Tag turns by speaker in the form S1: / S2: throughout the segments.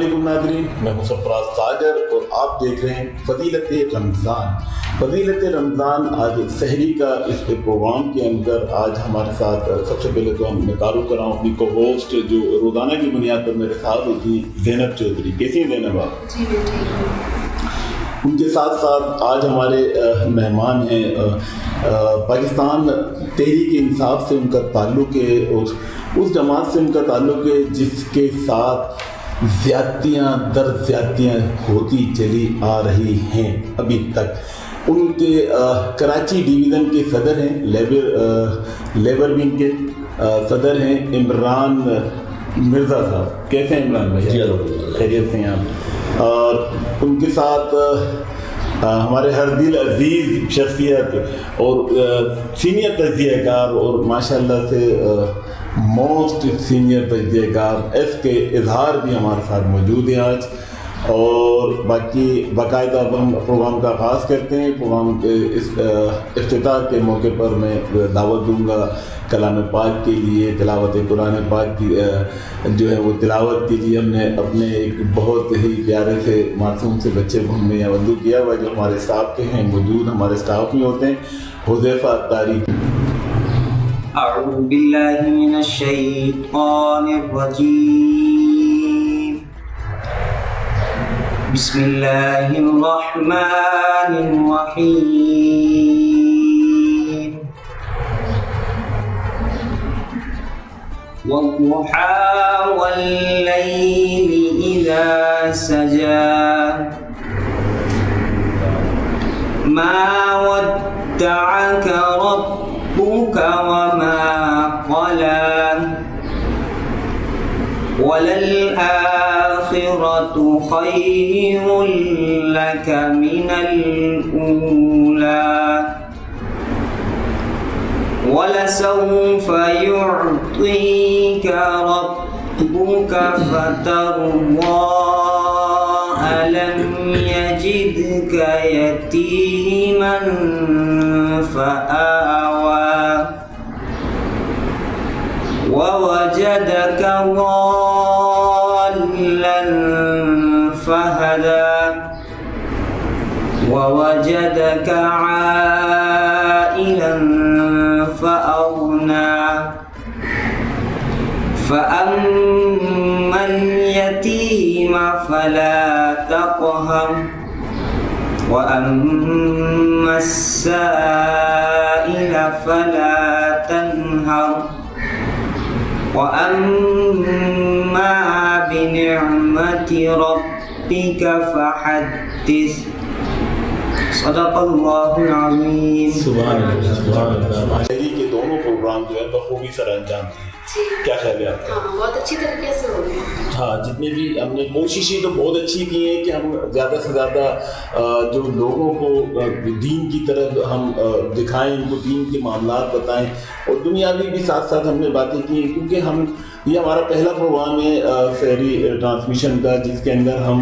S1: علیکم ناظرین، میں ہوں سرفراز ساگر اور آپ دیکھ رہے ہیں فضیلت رمضان۔ فضیلت رمضان آج سحری کا اس پروگرام کے اندر آج ہمارے ساتھ سب سے پہلے تو میں تعارف کراؤں اپنی کو ہوسٹ جو روزانہ کی بنیاد پر میرے ساتھ ہوتی ہیں، زینب چودھری۔ کیسی ہیں زینب آپ؟
S2: جی
S1: ان کے ساتھ ساتھ آج ہمارے مہمان ہیں پاکستان تحریک انصاف سے ان کا تعلق ہے اور اس جماعت سے ان کا تعلق ہے جس کے ساتھ زیادتیاں در زیادتیاں ہوتی چلی آ رہی ہیں ابھی تک۔ ان کے کراچی ڈویژن کے صدر ہیں، لیبر ونگ کے صدر ہیں عمران مرزا صاحب۔ کیسے ہیں عمران بھائی؟ خیریت سے ہیں آپ؟ اور ان کے ساتھ ہمارے ہر دل عزیز شخصیت اور سینئر تجزیہ کار اور ماشاءاللہ سے موسٹ سینئر تجزیہ کار ایس کے اظہار بھی ہمارے ساتھ موجود ہیں آج۔ اور باقی باقاعدہ ہم پروگرام کا آغاز کرتے ہیں۔ پروگرام کے اس افتتاح کے موقع پر میں دعوت دوں گا کلام پاک کے لیے، تلاوت قرآن پاک کی جو ہے وہ تلاوت کے لیے ہم نے اپنے ایک بہت ہی پیارے سے معصوم سے بچے کو ہم نے وضو کیا ہوا جو ہمارے اسٹاف کے ہیں، موجود ہمارے اسٹاف میں ہوتے ہیں، حذیفہ اطاری۔
S3: اعوذ باللہ من الشیطان الرجیم، بسم اللہ الرحمن الرحیم، والضحى والليل إذا سجى ما ودعك ربك وما قلى وللآخرة خير لك من الأولى ولسوف يعطيك ربك فترضى ألم يجدك يتيما فآوى ووجدك ضالا فهدى ووجدك عائلا فأغنى فأما اليتيم فلا تقهر وأما السائل فلا تنهر وأما بنعمة ربك فحدث۔ صدق اللہ العظیم۔
S1: سبحان اللہ، سبحان اللہ۔ شہری کے دونوں پروگرام جو ہے بخوبی سر انجام دیے، کیا خیال ہے آپ کا؟
S2: ہاں، بہت اچھی طریقے سے ہو گیا۔
S1: ہاں، جتنے بھی ہم نے کوششیں تو بہت اچھی کی ہیں کہ ہم زیادہ سے زیادہ جو لوگوں کو دین کی طرف ہم دکھائیں، ان کو دین کے معاملات بتائیں اور دنیاوی بھی ساتھ ساتھ ہم نے باتیں کی ہیں، کیونکہ ہم یہ ہمارا پہلا پروگرام ہے سحری ٹرانسمیشن کا، جس کے اندر ہم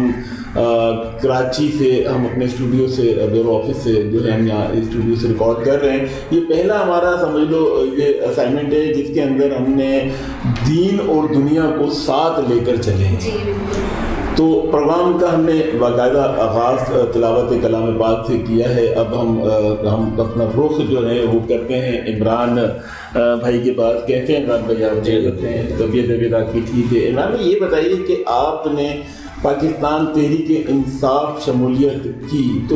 S1: کراچی سے ہم اپنے اسٹوڈیو سے بیورو آفس سے جو ہے ہم یہاں اسٹوڈیو سے ریکارڈ کر رہے ہیں۔ یہ پہلا ہمارا سمجھ لو یہ اسائنمنٹ ہے جس کے اندر ہم نے دین اور دنیا کو ساتھ لے کر چلے ہیں۔ تو پروگرام کا ہم نے باقاعدہ آغاز تلاوت کلام پاک سے کیا ہے۔ اب ہم اپنا رخ جو ہے وہ کرتے ہیں عمران بھائی کے پاس۔ کیسے ہیں عمران بھائی؟ آپ کرتے ہیں، طبیعت آپ کی ٹھیک ہے؟ عمران بھائی یہ بتائیے کہ آپ نے پاکستان تحریک انصاف شمولیت کی تو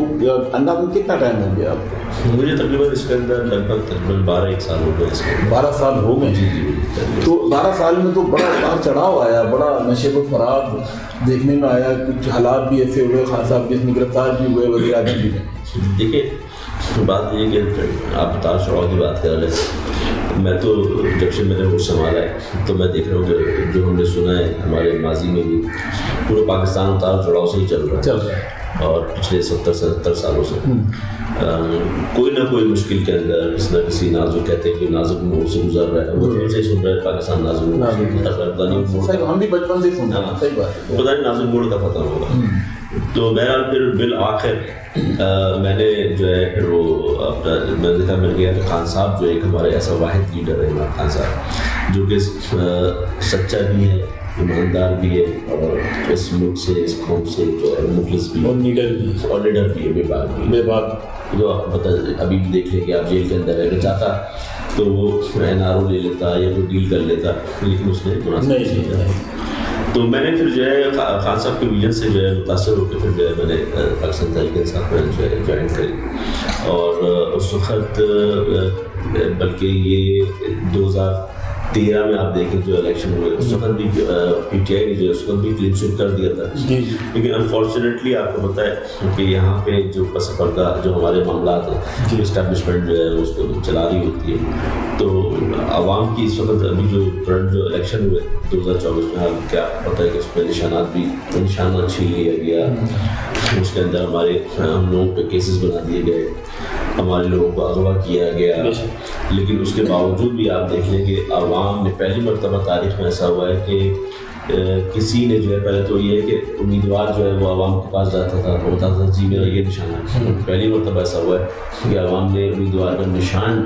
S1: اندازاً کتنا ٹائم ہو گیا آپ کو؟
S4: مجھے تقریباً اس کے اندر لگ بھگ تقریباً 12 سال ہو گئے۔
S1: 12 سال ہو گئے؟
S4: جی۔
S1: تو 12 سال میں تو بڑا اتار چڑھاؤ آیا، بڑا نشیب و فراغ دیکھنے میں آیا، کچھ حالات بھی ایسے ہوئے خان صاحب جس میں گرفتار بھی ہوئے، وزیر اعظم بھی ہیں۔
S4: دیکھیے بات یہ کہ آپ اتار چڑھاؤ کی بات کر رہے ہیں، میں تو جب سے میں نے وہ سنبھالا ہے تو میں دیکھ رہا ہوں کہ جو ہم نے سنا ہے ہمارے ماضی میں بھی پورے پاکستان اتار چڑھاؤ سے ہی چل رہا ہے، اور پچھلے 70-77 سالوں سے کوئی نہ کوئی مشکل کے اندر کسی نہ کسی نازک، کہتے ہیں کہ نازک موڑ سے گزر رہا ہے، وہ سے سن رہا ہے پاکستان نازک موڑ سے گزر رہا ہے، پتہ نہیں
S1: ہم بھی بچپن سے سن رہے ہیں، صحیح بات ہے،
S4: پتہ نہیں نازک موڑ کا پتہ ہوگا۔ تو بہرحال پھر بالآخر میں نے جو ہے پھر وہ اپنا میں دیکھا مل گیا کہ خان صاحب جو ایک ہمارے ایسا واحد لیڈر ہے عمران خان صاحب، جو کہ سچا بھی ہے، ایماندار بھی ہے اور اس ملک سے اس قوم سے جو ہے مخلص بھی
S1: اور لیڈر بھی
S4: ہے بے باک جو آپ پتہ ابھی بھی دیکھ لیں کہ آپ جیل کے اندر رہ کے چاہتا تو وہ NRO لے لیتا یا کوئی ڈیل کر لیتا, لیکن اس نے مناسب نہیں کیا. تو میں نے پھر جو ہے خان صاحب کے ویژن سے جو ہے متاثر ہو کے پھر جو ہے میں نے پاکستان تحریک انصاف میں جو ہے جوائن کری. اور اس وقت بلکہ یہ 2013 میں آپ دیکھیں جو الیکشن ہوئے اس وقت بھی PTI نے جو ہے اس وقت بھی کلین شیٹ کر دیا تھا. لیکن انفارچونیٹلی آپ کو پتہ ہے کہ یہاں پہ جو پس پردہ جو ہمارے معاملات ہیں جو اسٹیبلشمنٹ جو ہے اس کو چلا رہی ہوتی ہے, تو عوام کی اس وقت ابھی جو کرنٹ جو الیکشن ہوئے 2024 میں آپ کیا پتہ ہے کہ اس پہ نشانات چھین لیا گیا, اس کے اندر ہم لوگوں پہ کیسز بنا دیے گئے, ہمارے لوگوں کو اغوا کیا گیا. لیکن اس کے باوجود بھی آپ دیکھ لیں کہ عوام نے پہلی مرتبہ تاریخ میں ایسا ہوا ہے کہ کسی نے جو ہے پہلے تو یہ ہے کہ امیدوار جو ہے وہ عوام کے پاس جاتا تھا تو بتاتا تھا جی میرا یہ نشان ہے. پہلی مرتبہ ایسا ہوا ہے کہ عوام نے امیدوار کا نشان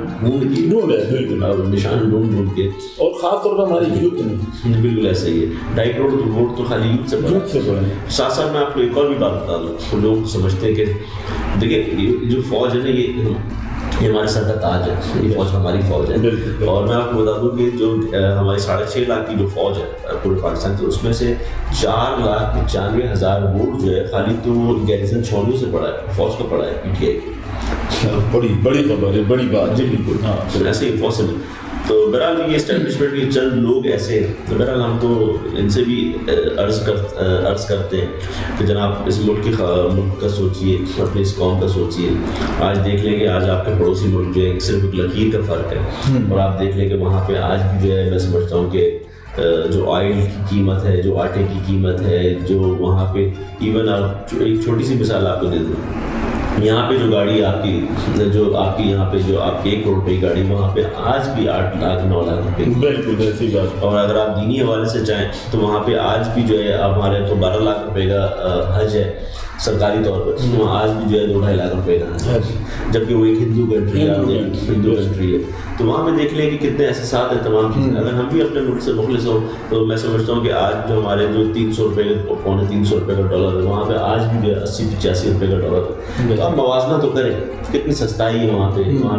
S4: ڈھونڈ کے
S1: اور خاص طور پر ہماری یوتھ نے
S4: بالکل ایسا ہی ہے 2.5 کروڑ ووٹ تو خالی یوتھ سے پڑا. ساتھ ساتھ میں آپ کو ایک اور بھی بات بتا دوں, لوگ سمجھتے ہیں کہ دیکھیں جو فوج ہے نا یہ ہمارے سر کا تاج ہے, یہ فوج ہماری فوج ہے. اور میں آپ کو بتا دوں کہ جو ہماری 6.5 لاکھ کی جو فوج ہے پورے پاکستان کی, اس میں سے 4,95,000 ووٹ جو ہے خالی تو گیریزن چھوڑنے سے پڑا ہے, فوج کا پڑا ہے PTI.
S1: بڑی خبر ہے, بڑی بات.
S4: جی بالکل, ہاں تو ایسے ہی فوج سے. تو بہرحال یہ اسٹیبلشمنٹ کے چند لوگ ایسے ہیں, تو بہرحال ہم تو ان سے بھی عرض کرتے ہیں کہ جناب اس ملک کا سوچیے, اپنے اس قوم کا سوچیے. آج دیکھ لیں کہ آج آپ کے پڑوسی ملک جو ہے صرف ایک لکیر کا فرق ہے, اور آپ دیکھ لیں کہ وہاں پہ آج بھی جو ہے میں سمجھتا ہوں کہ جو آئل کی قیمت ہے, جو آٹے کی قیمت ہے, جو وہاں پہ ایون آپ ایک چھوٹی سی مثال آپ کو دے دوں, یہاں پہ جو گاڑی آپ کی یہاں پہ جو آپ کی 1 کروڑ روپے کی گاڑی وہاں پہ آج بھی 8 لاکھ 9 لاکھ روپے. بالکل ایسی بات. اور اگر آپ دینی حوالے سے چاہیں تو وہاں پہ آج بھی جو ہے ہمارے تو 12 لاکھ روپے کا حج ہے سرکاری طور پر, وہاں آج بھی جو ہے 2-2.5 لاکھ روپے کا ہے, جبکہ وہ ایک ہندو کنٹری ہے. تو وہاں پہ دیکھ لیں کہ کتنے احساسات ہیں تمام چیزیں. اگر ہم بھی اپنے ملک سے مخلص ہوں تو میں سمجھتا ہوں کہ آج جو ہمارے جو 300 روپے 350 روپے کا ڈالر ہے وہاں پہ آج بھی جو ہے 80-85 روپے کا ڈالر ہے. تو آپ موازنہ تو کریں کتنی سستائی ہے وہاں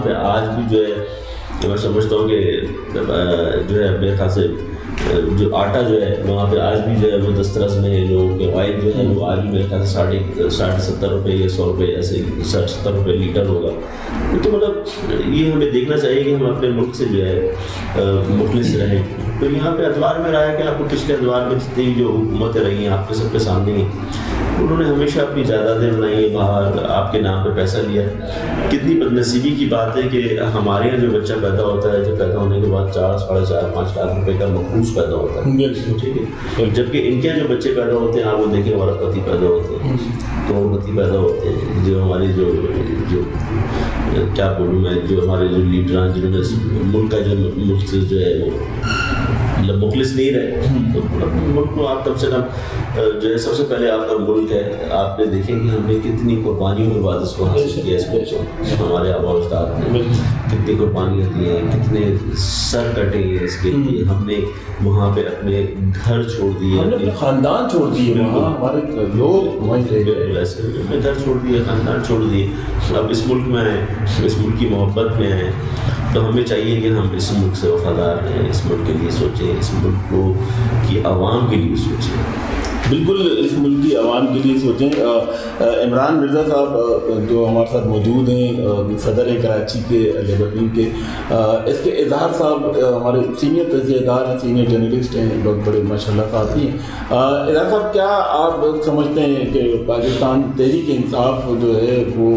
S4: پہ آج بھی جو ہے میں سمجھتا ہوں کہ جو ہے میرے خیال سے جو آٹا جو ہے وہاں پہ آج بھی جو ہے وہ دسترس میں ہے. لوگوں کے آئل جو ہے وہ آج بھی میرے خیال سے 70 روپے یا 100 روپے ایسے 70 روپے لیٹر ہوگا. تو مطلب یہ ہمیں دیکھنا چاہیے کہ ہم اپنے ملک سے جو ہے مخلص رہیں. تو یہاں پہ ادوار میں رہا ہے کہ آپ کو پچھلے ادوار میں جتنی جو حکومتیں رہی ہیں آپ کے سب کے سامنے ہی, انہوں نے ہمیشہ اپنی جائیدادیں بنائی ہیں باہر, آپ کے نام پہ پیسہ لیا. کتنی بدنصیبی کی بات ہے کہ ہمارے یہاں جو بچہ پیدا ہوتا ہے, جو پیدا ہونے کے بعد 4-5 لاکھ روپے کا مخصوص پیدا ہوتا ہے, ٹھیک ہے, جبکہ ان کے جو بچے پیدا ہوتے ہیں آپ وہ دیکھیں ہمارا پتی پیدا ہوتے ہیں, کروڑپتی پیدا ہوتے ہیں, جو ہماری جو کیا بولوں میں, جو ہمارے جو لیڈران جنہوں نے ملک کا جو ملک سے جو ہے وہ مخلص نہیں رہے, تو ملک کو آپ کم سے کم جو ہے سب سے پہلے آپ کا ملک ہے, آپ نے دیکھیں کہ ہم نے کتنی قربانیوں کے بعد اس کو حاصل کیا. اس کو ہمارے آبا و اجداد نے کتنی قربانیاں دی ہیں, کتنے سر کٹے ہیں اس کے لیے. ہم نے وہاں پہ اپنے گھر چھوڑ دیے,
S1: اپنے خاندان چھوڑ دیے, ہمارے لوگ وہیں رہ گئے,
S4: ویسے اپنے گھر چھوڑ دیے, خاندان چھوڑ دیے. اب اس ملک میں آئے, اس ملک کی محبت میں آئے, تو ہمیں چاہیے کہ ہم اس ملک سے وفادار رہیں, اس ملک کے لیے سوچیں, اس ملک کو کی عوام کے لیے سوچیں.
S1: بالکل اس ملک کی عوام کے لیے سوچیں. عمران مرزا صاحب جو ہمارے ساتھ موجود ہیں, صدر ہیں کراچی کے لیبر ونگ کے, اس کے اظہار صاحب ہمارے سینئر تجزیہ کار ہیں, سینئر جرنلسٹ ہیں, بہت بڑے ماشاء اللہ ساتھی ہیں. اظہار صاحب کیا آپ سمجھتے ہیں کہ پاکستان تحریک انصاف جو ہے وہ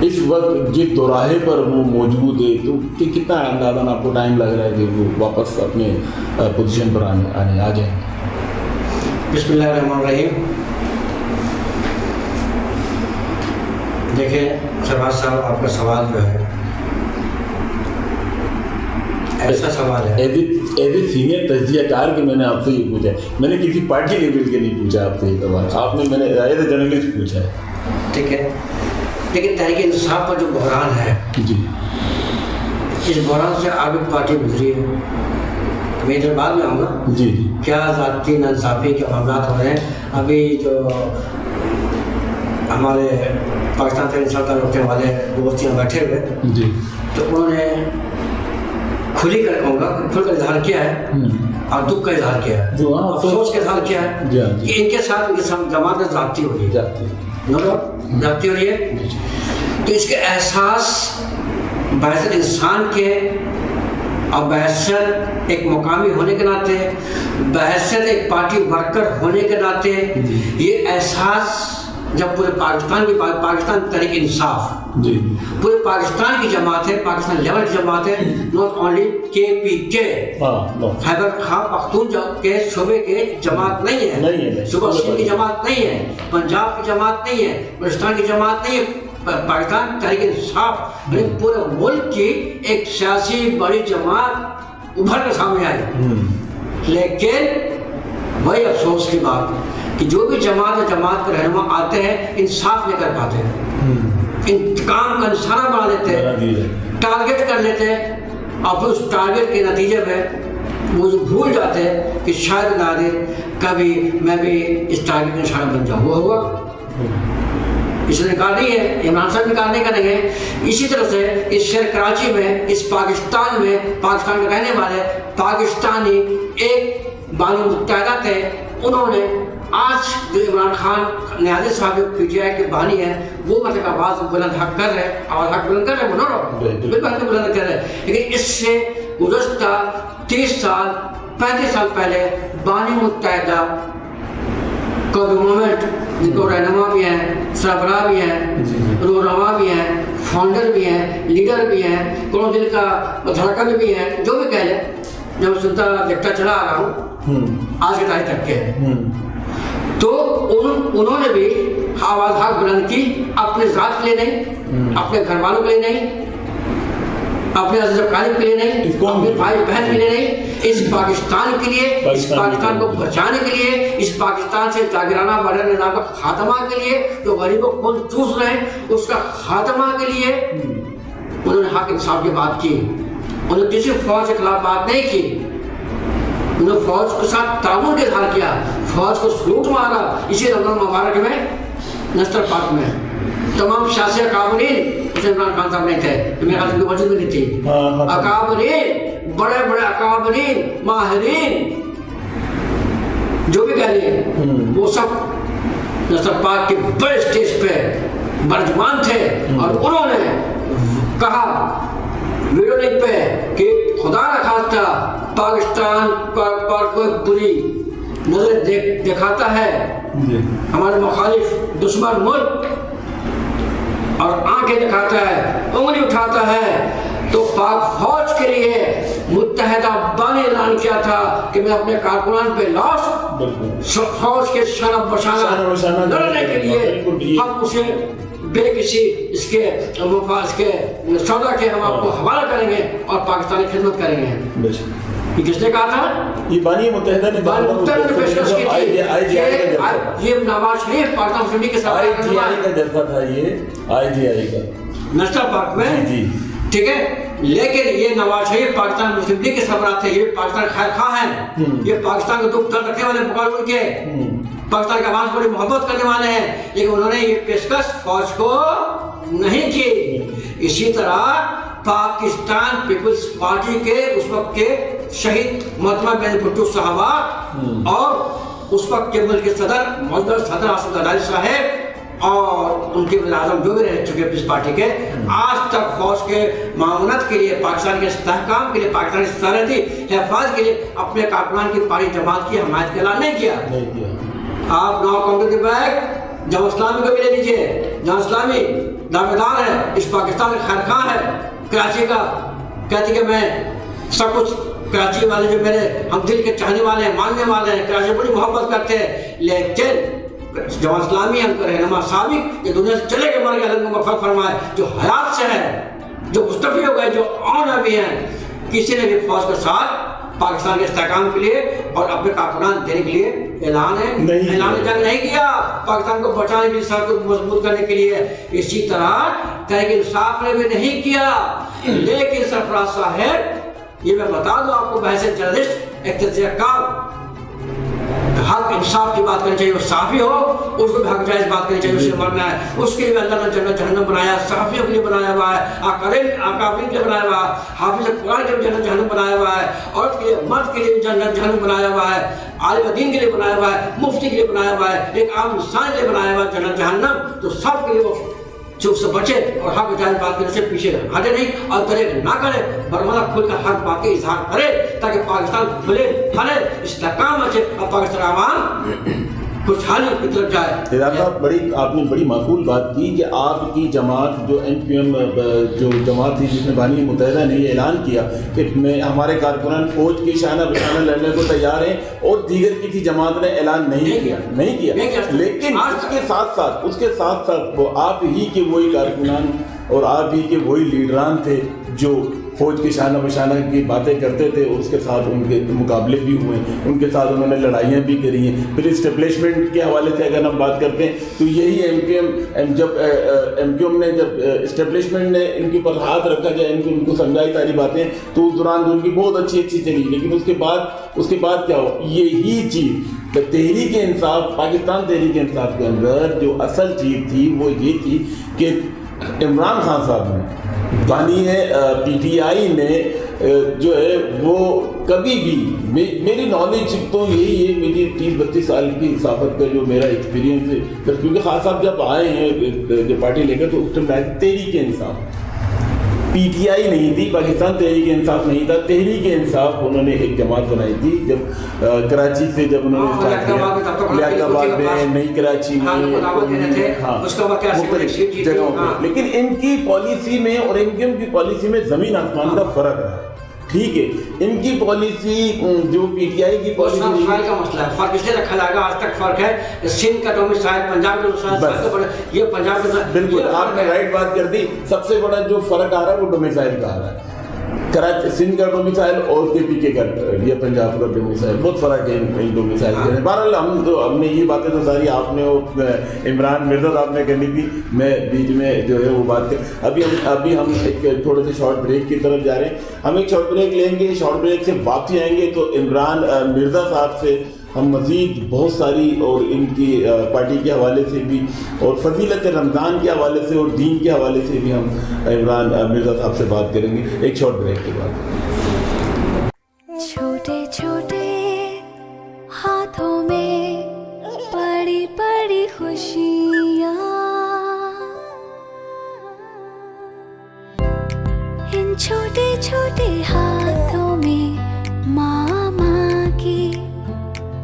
S1: اس وقت جس دوراہے پر وہ موجود ہے, تو کتنا اندازاً آپ کو ٹائم لگ رہا ہے کہ وہ واپس اپنے پوزیشن پر آ جائیں؟
S5: بسم اللہ الرحمن الرحیم. دیکھیں شہباز صاحب, آپ کا سوال جو ہے ایسا سوال ہے
S1: ایز اے سینئر تجزیہ کار کہ میں نے آپ سے یہ پوچھا ہے, میں نے کسی پارٹی لیول کے نہیں پوچھا آپ سے یہ سوال, آپ نے میں نے ایز اے جرنلسٹ پوچھا ہے.
S5: ٹھیک ہے, لیکن تحریک انصاف کا جو بحران ہے,
S1: جی,
S5: اس بحران سے آگے پارٹی گزری ہے, میں ادھر بعد میں آؤں گا.
S1: جی جی
S5: کیا ذاتی ناانصافی کے معاملات ہو رہے ہیں. ابھی جو ہمارے پاکستان سے انسان تعلق رکھنے والے دوستیاں بیٹھے ہوئے
S1: جی
S5: تو انہوں نے کھلی کر کہوں گا کھل کر اظہار کیا ہے اور دکھ کا اظہار کیا ہے,
S1: جو ہاں
S5: افسوس کا اظہار کیا ہے
S1: جی ہاں جی
S5: کہ ان کے ساتھ ان کی جماعت میں ضابطی ہو رہی ہے,
S1: جاتی
S5: ضابطی ہو رہی ہے. تو اس کے احساس بحث انسان کے اور بحثت ایک مقامی ہونے کے ناطے, بحثت ایک پارٹی ورکر ہونے کے ناطے, یہ احساس جب پورے پاکستان کی پاکستان تحریک انصاف
S1: جی
S5: پورے پاکستان کی جماعت ہے, پاکستان لیول کی جماعت ہے, ناٹ اونلی کے پی کے, خیبر خواہ پختونخوا کے صوبے کے جماعت نہیں ہے, صوبہ سندھ کی جماعت نہیں ہے, پنجاب کی جماعت نہیں ہے, بلوچستان کی جماعت نہیں ہے, پاکستان تحریک انصاف یعنی پورے ملک کی ایک سیاسی بڑی جماعت ابھر کر سامنے آئی. لیکن وہی افسوس کی بات کہ جو بھی جماعت کے رہنما آتے ہیں انصاف نہیں کر پاتے, انتقام کا نشانہ بنا لیتے ہیں, ٹارگٹ کر لیتے ہیں, اور پھر اس ٹارگٹ کے نتیجے میں وہ بھول جاتے ہیں کہ شاید نادر کبھی میں بھی اس ٹارگٹ کا نشانہ بن جاؤں. وہ ہوا اس نے کہا نہیں ہے, عمران صاحب نے کہا نہیں کریں گے. اسی طرح سے اس شہر کراچی میں, اس پاکستان میں, پاکستان کے رہنے والے پاکستانی ایک بانی متحدہ تھے, انہوں نے آج جو عمران خان نیازی صاحب جو پی ٹی آئی کے بانی ہیں وہ مطلب آواز بلند حق کر رہے ہیں, آواز حق بلند کر رہے ہیں, بالکل بلند کر رہے ہیں. لیکن اس سے گزشتہ 30 سال 35 سال پہلے بانی متحدہ کا موومنٹ جن کو رہنما بھی ہیں, سربراہ بھی ہیں, رہنما بھی ہیں, فاؤنڈر بھی ہیں, لیڈر بھی ہیں, کونوں دل کا دھڑکن بھی ہیں, جو بھی کہہ لیں, جب سنتا دیکھتا چلا آ رہا ہوں آج کے تاریخ تک کے, تو انہوں نے بھی آواز حق بلند کی, اپنے ذات کے لیے نہیں, اپنے گھر والوں کے لیے نہیں, اپنے عزیز و اقارب کے لیے نہیں, اپنے بھائی بہن کے لیے نہیں, اس پاکستان کے لیے, اس پاکستان کو بچانے کے لیے, اس پاکستان سے جاگرانہ ماڈرن نظام کا خاتمہ کے لیے, جو غریبوں کو خون چوس رہے ہیں اس کا خاتمہ کے لیے انہوں نے حق انصاف کی بات کی. انہوں نے کسی فوج کے خلاف بات نہیں کی, انہوں نے فوج کے ساتھ تعاون کا اظہار کیا, فوج کو سلوٹ مارا. اسی رمضان مبارک میں نشتر پارک میں تمام سیاسی اکابرین, عمران خان صاحب نہیں تھے, میرے خیال سے وجود میں نہیں تھی, اکابرین, بڑے بڑے اکابرین, ماہرین, جو بھی کہہ لیے, وہ سب نشتر پارک کے بڑے اسٹیج پہ برجمان تھے, اور انہوں نے کہا ویڈیو لنک پہ کہ خدا نہ خواستہ پاکستان پر کوئی بری نظر دکھاتا ہے, ہمارے مخالف دشمن ملک, اور آنکھیں دکھاتا ہے, انگلی اٹھاتا ہے, تو پاک فوج کے لیے متحدہ بانی اعلان کیا تھا کہ میں اپنے کارکنان پہ لاش فوج کے شانہ بشانہ لڑنے کے لیے ہم اسے بے کسی اس کے سودا کے ہم آپ کو حوالہ کریں گے اور پاکستانی خدمت کریں گے. یہ کس نے کہا تھا؟
S1: یہ بانی متحدہ نے
S5: پیشکش کی تھی. یہ نواز شریف پاکستان مسلم لیگ کے
S1: سربراہ کا جلسہ تھا, یہ IGI کا
S5: نیشنل پارک میں, ٹھیک ہے. لیکن یہ نواز شریف پاکستان مسلم لیگ کے سربراہ تھے, یہ پاکستان خیر خواہ ہیں, یہ پاکستان کو دکھ درد رکھنے والے مقابل کے, پاکستان کے عوام سے بڑی محبت کرنے والے ہیں, لیکن انہوں نے یہ پیشکش فوج کو نہیں کی. اسی طرح پاکستان پیپلز پارٹی کے اس وقت کے شہید محترمہ بین بھٹو صاحبہ اور اس وقت کے ملک کے صدر موجودہ صدر آصف زرداری صاحب اور ان کے وزیر اعظم جو بھی رہ چکے پیپلز پارٹی کے, آج تک فوج کے معاونت کے لیے, پاکستان کے استحکام کے لیے, پاکستانی سرحدی حفاظت کے لیے اپنے کارکنان کی پاری جماعت کی حمایت کا اعلان نہیں کیا. آپ نو کاؤنٹر کے بیک جمع اسلامی کو بھی لے لیجیے, جمع اسلامی دعوے دار ہے, اس پاکستان میں خیر خواہ ہے, کراچی کا, کہتی کہ میں سب کچھ, کراچی والے جو میرے ہم دل کے چاہنے والے ہیں, ماننے والے ہیں, کراچی بڑی محبت کرتے ہیں, لیکن جمع اسلامی ہم کا رہنما سابق یہ دنیا سے چلے گئے, مر گئے, اللہ کو مغفرت فرمائے, جو حیات سے ہے, جو مستفی ہو گئے, جو آن بھی ہیں, کسی نے بھی فوج کے ساتھ پاکستان کے استحکام کے لیے اور اپنے کارکنان دینے کے لیے اعلان جنگ نہیں کیا, پاکستان کو بچانے کے لیے, سر کو مضبوط کرنے کے لیے. اسی طرح تحریک انصاف نے بھی نہیں کیا, لیکن سرفراز صاحب یہ میں بتا دوں آپ کو بحث جرنلسٹ ایک تجزیہ کار، حق انصاف کی بات کرنی چاہیے، وہ صحافی ہو اس کو بھی حق جائز بات کرنی چاہیے، اسے مرنا ہے، اس کے لیے اللہ نے جنت جہنم بنایا، صحافیوں کے لیے بنایا ہوا ہے، اکابرین کے لیے بنایا ہوا ہے، حافظ قرآن کے لیے جنت جہنم بنایا ہوا ہے، عورت کے لیے مرد کے لیے جنت جہنم بنایا ہوا ہے، عالم دین کے لیے بنایا ہوا ہے، مفتی کے لیے بنایا ہوا ہے، ایک عام انسان کے لیے بنایا ہوا ہے جنت جہنم، تو سب کے لیے وہ جو اس سے بچے اور حق جائز بات کرنے سے پیچھے ہٹے نہیں اور طریق نہ کرے، برملا کھل کر حق بات کے اظہار کرے تاکہ پاکستان کھلے پھلے، استحکام اچھے اور پاکستان عوام خوشحالی کی طرف جائے۔
S1: آپ نے بڑی معقول بات کی کہ آپ کی جماعت جو MQM جو جماعت تھی جس نے بانی متحدہ نے یہ اعلان کیا کہ ہمارے کارکنان فوج کی شانہ بشانہ لڑنے کو تیار ہیں، اور دیگر کسی جماعت نے اعلان نہیں کیا، لیکن اس کے ساتھ ساتھ وہ آپ ہی کے وہی کارکنان اور آپ ہی کے وہی لیڈران تھے جو فوج کی شانہ بشانہ کی باتیں کرتے تھے، اور اس کے ساتھ ان کے مقابلے بھی ہوئے، ان کے ساتھ انہوں نے لڑائیاں بھی کری ہیں۔ پھر اسٹیبلشمنٹ کے حوالے سے اگر ہم بات کرتے ہیں تو یہی MQM نے جب اسٹیبلشمنٹ نے ان کے اوپر ہاتھ رکھا جائے، ان کو سمجھائی ساری باتیں، تو اس دوران ان کی بہت اچھی چلی، لیکن اس کے بعد کیا ہو، یہی چیز تحریک انصاف، پاکستان تحریک انصاف کے اندر جو اصل چیز تھی وہ یہ تھی کہ عمران خان صاحب نے بانی ہے PTI نے جو ہے وہ کبھی بھی، میری نالج تو یہی ہے، میری 30-32 سال کی صحافت کا جو میرا ایکسپیرینس ہے، کیونکہ خاص صاحب جب آئے ہیں جو پارٹی لے کر تو اس ٹائم آئے تحریک انصاف، PTI نہیں تھی، پاکستان تحریک انصاف نہیں تھا، تحریک انصاف انہوں نے ایک جماعت بنائی تھی جب کراچی سے جب انہوں نے اسٹارٹ کیا، لیاقت آباد میں، نئی کراچی میں، مختلف جگہوں پہ، لیکن ان کی پالیسی میں اور MQM کی پالیسی میں زمین آسمان کا فرق ہے۔ ٹھیک ہے، ان کی پالیسی جو PTI کی پالیسی
S5: کا مسئلہ ہے، فرق اس لیے رکھا جائے گا، آج تک فرق ہے سندھ کا ڈومیسائل، پنجاب کا ڈومیسائل، یہ پنجاب کا،
S1: بالکل آپ نے رائٹ بات کر دی، سب سے بڑا جو فرق آ رہا ہے وہ ڈومیسائل کا آ رہا ہے، کراچی سندھ کا ڈومیسائل اور KPK کا یا پنجاب کا ڈومیسائل، بہت فرق ہے ان ڈومیسائل کے۔ بہرحال ہم نے یہ باتیں تو ساری آپ نے عمران مرزا صاحب نے کرنی تھی، میں بیچ میں جو ہے وہ بات کر، ابھی ہم ایک تھوڑے سے شارٹ بریک کی طرف جا رہے ہیں، ہم ایک شارٹ بریک لیں گے، شارٹ بریک سے واپسی آئیں گے تو عمران مرزا صاحب سے ہم مزید بہت ساری اور ان کی پارٹی کے حوالے سے بھی اور فضیلت رمضان کے حوالے سے اور دین کے حوالے سے بھی ہم عمران مرزا صاحب سے بات کریں گے ایک شارٹ بریک کے بعد۔
S6: چھوٹے چھوٹے ہاتھوں میں بڑی بڑی خوشیاں، ان چھوٹے چھوٹے ہاتھوں میں ماما کی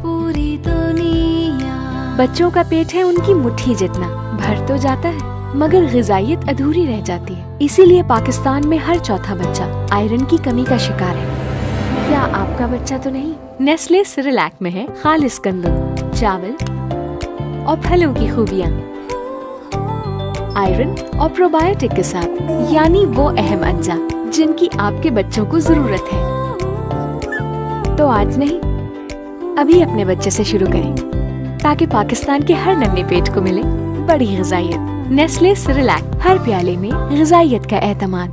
S6: پوری دنیا۔
S7: بچوں کا پیٹ ہے ان کی مٹھی جتنا، بھر تو جاتا ہے مگر غذائیت ادھوری رہ جاتی ہے، اسی لیے پاکستان میں ہر چوتھا بچہ آئرن کی کمی کا شکار ہے۔ کیا آپ کا بچہ تو نہیں؟ نیسلے سیریلیک میں ہے خالص گندم، چاول اور پھلوں کی خوبیاں، آئرن اور پروبایوٹک کے ساتھ، یعنی وہ اہم اجزاء جن کی آپ کے بچوں کو ضرورت ہے۔ تو آج نہیں، ابھی اپنے بچے سے شروع کریں تاکہ پاکستان کے ہر ننھے پیٹ کو ملے بڑی غذائیت۔ نیسلے سیریلیک، ہر پیالے میں غذائیت کا اعتماد۔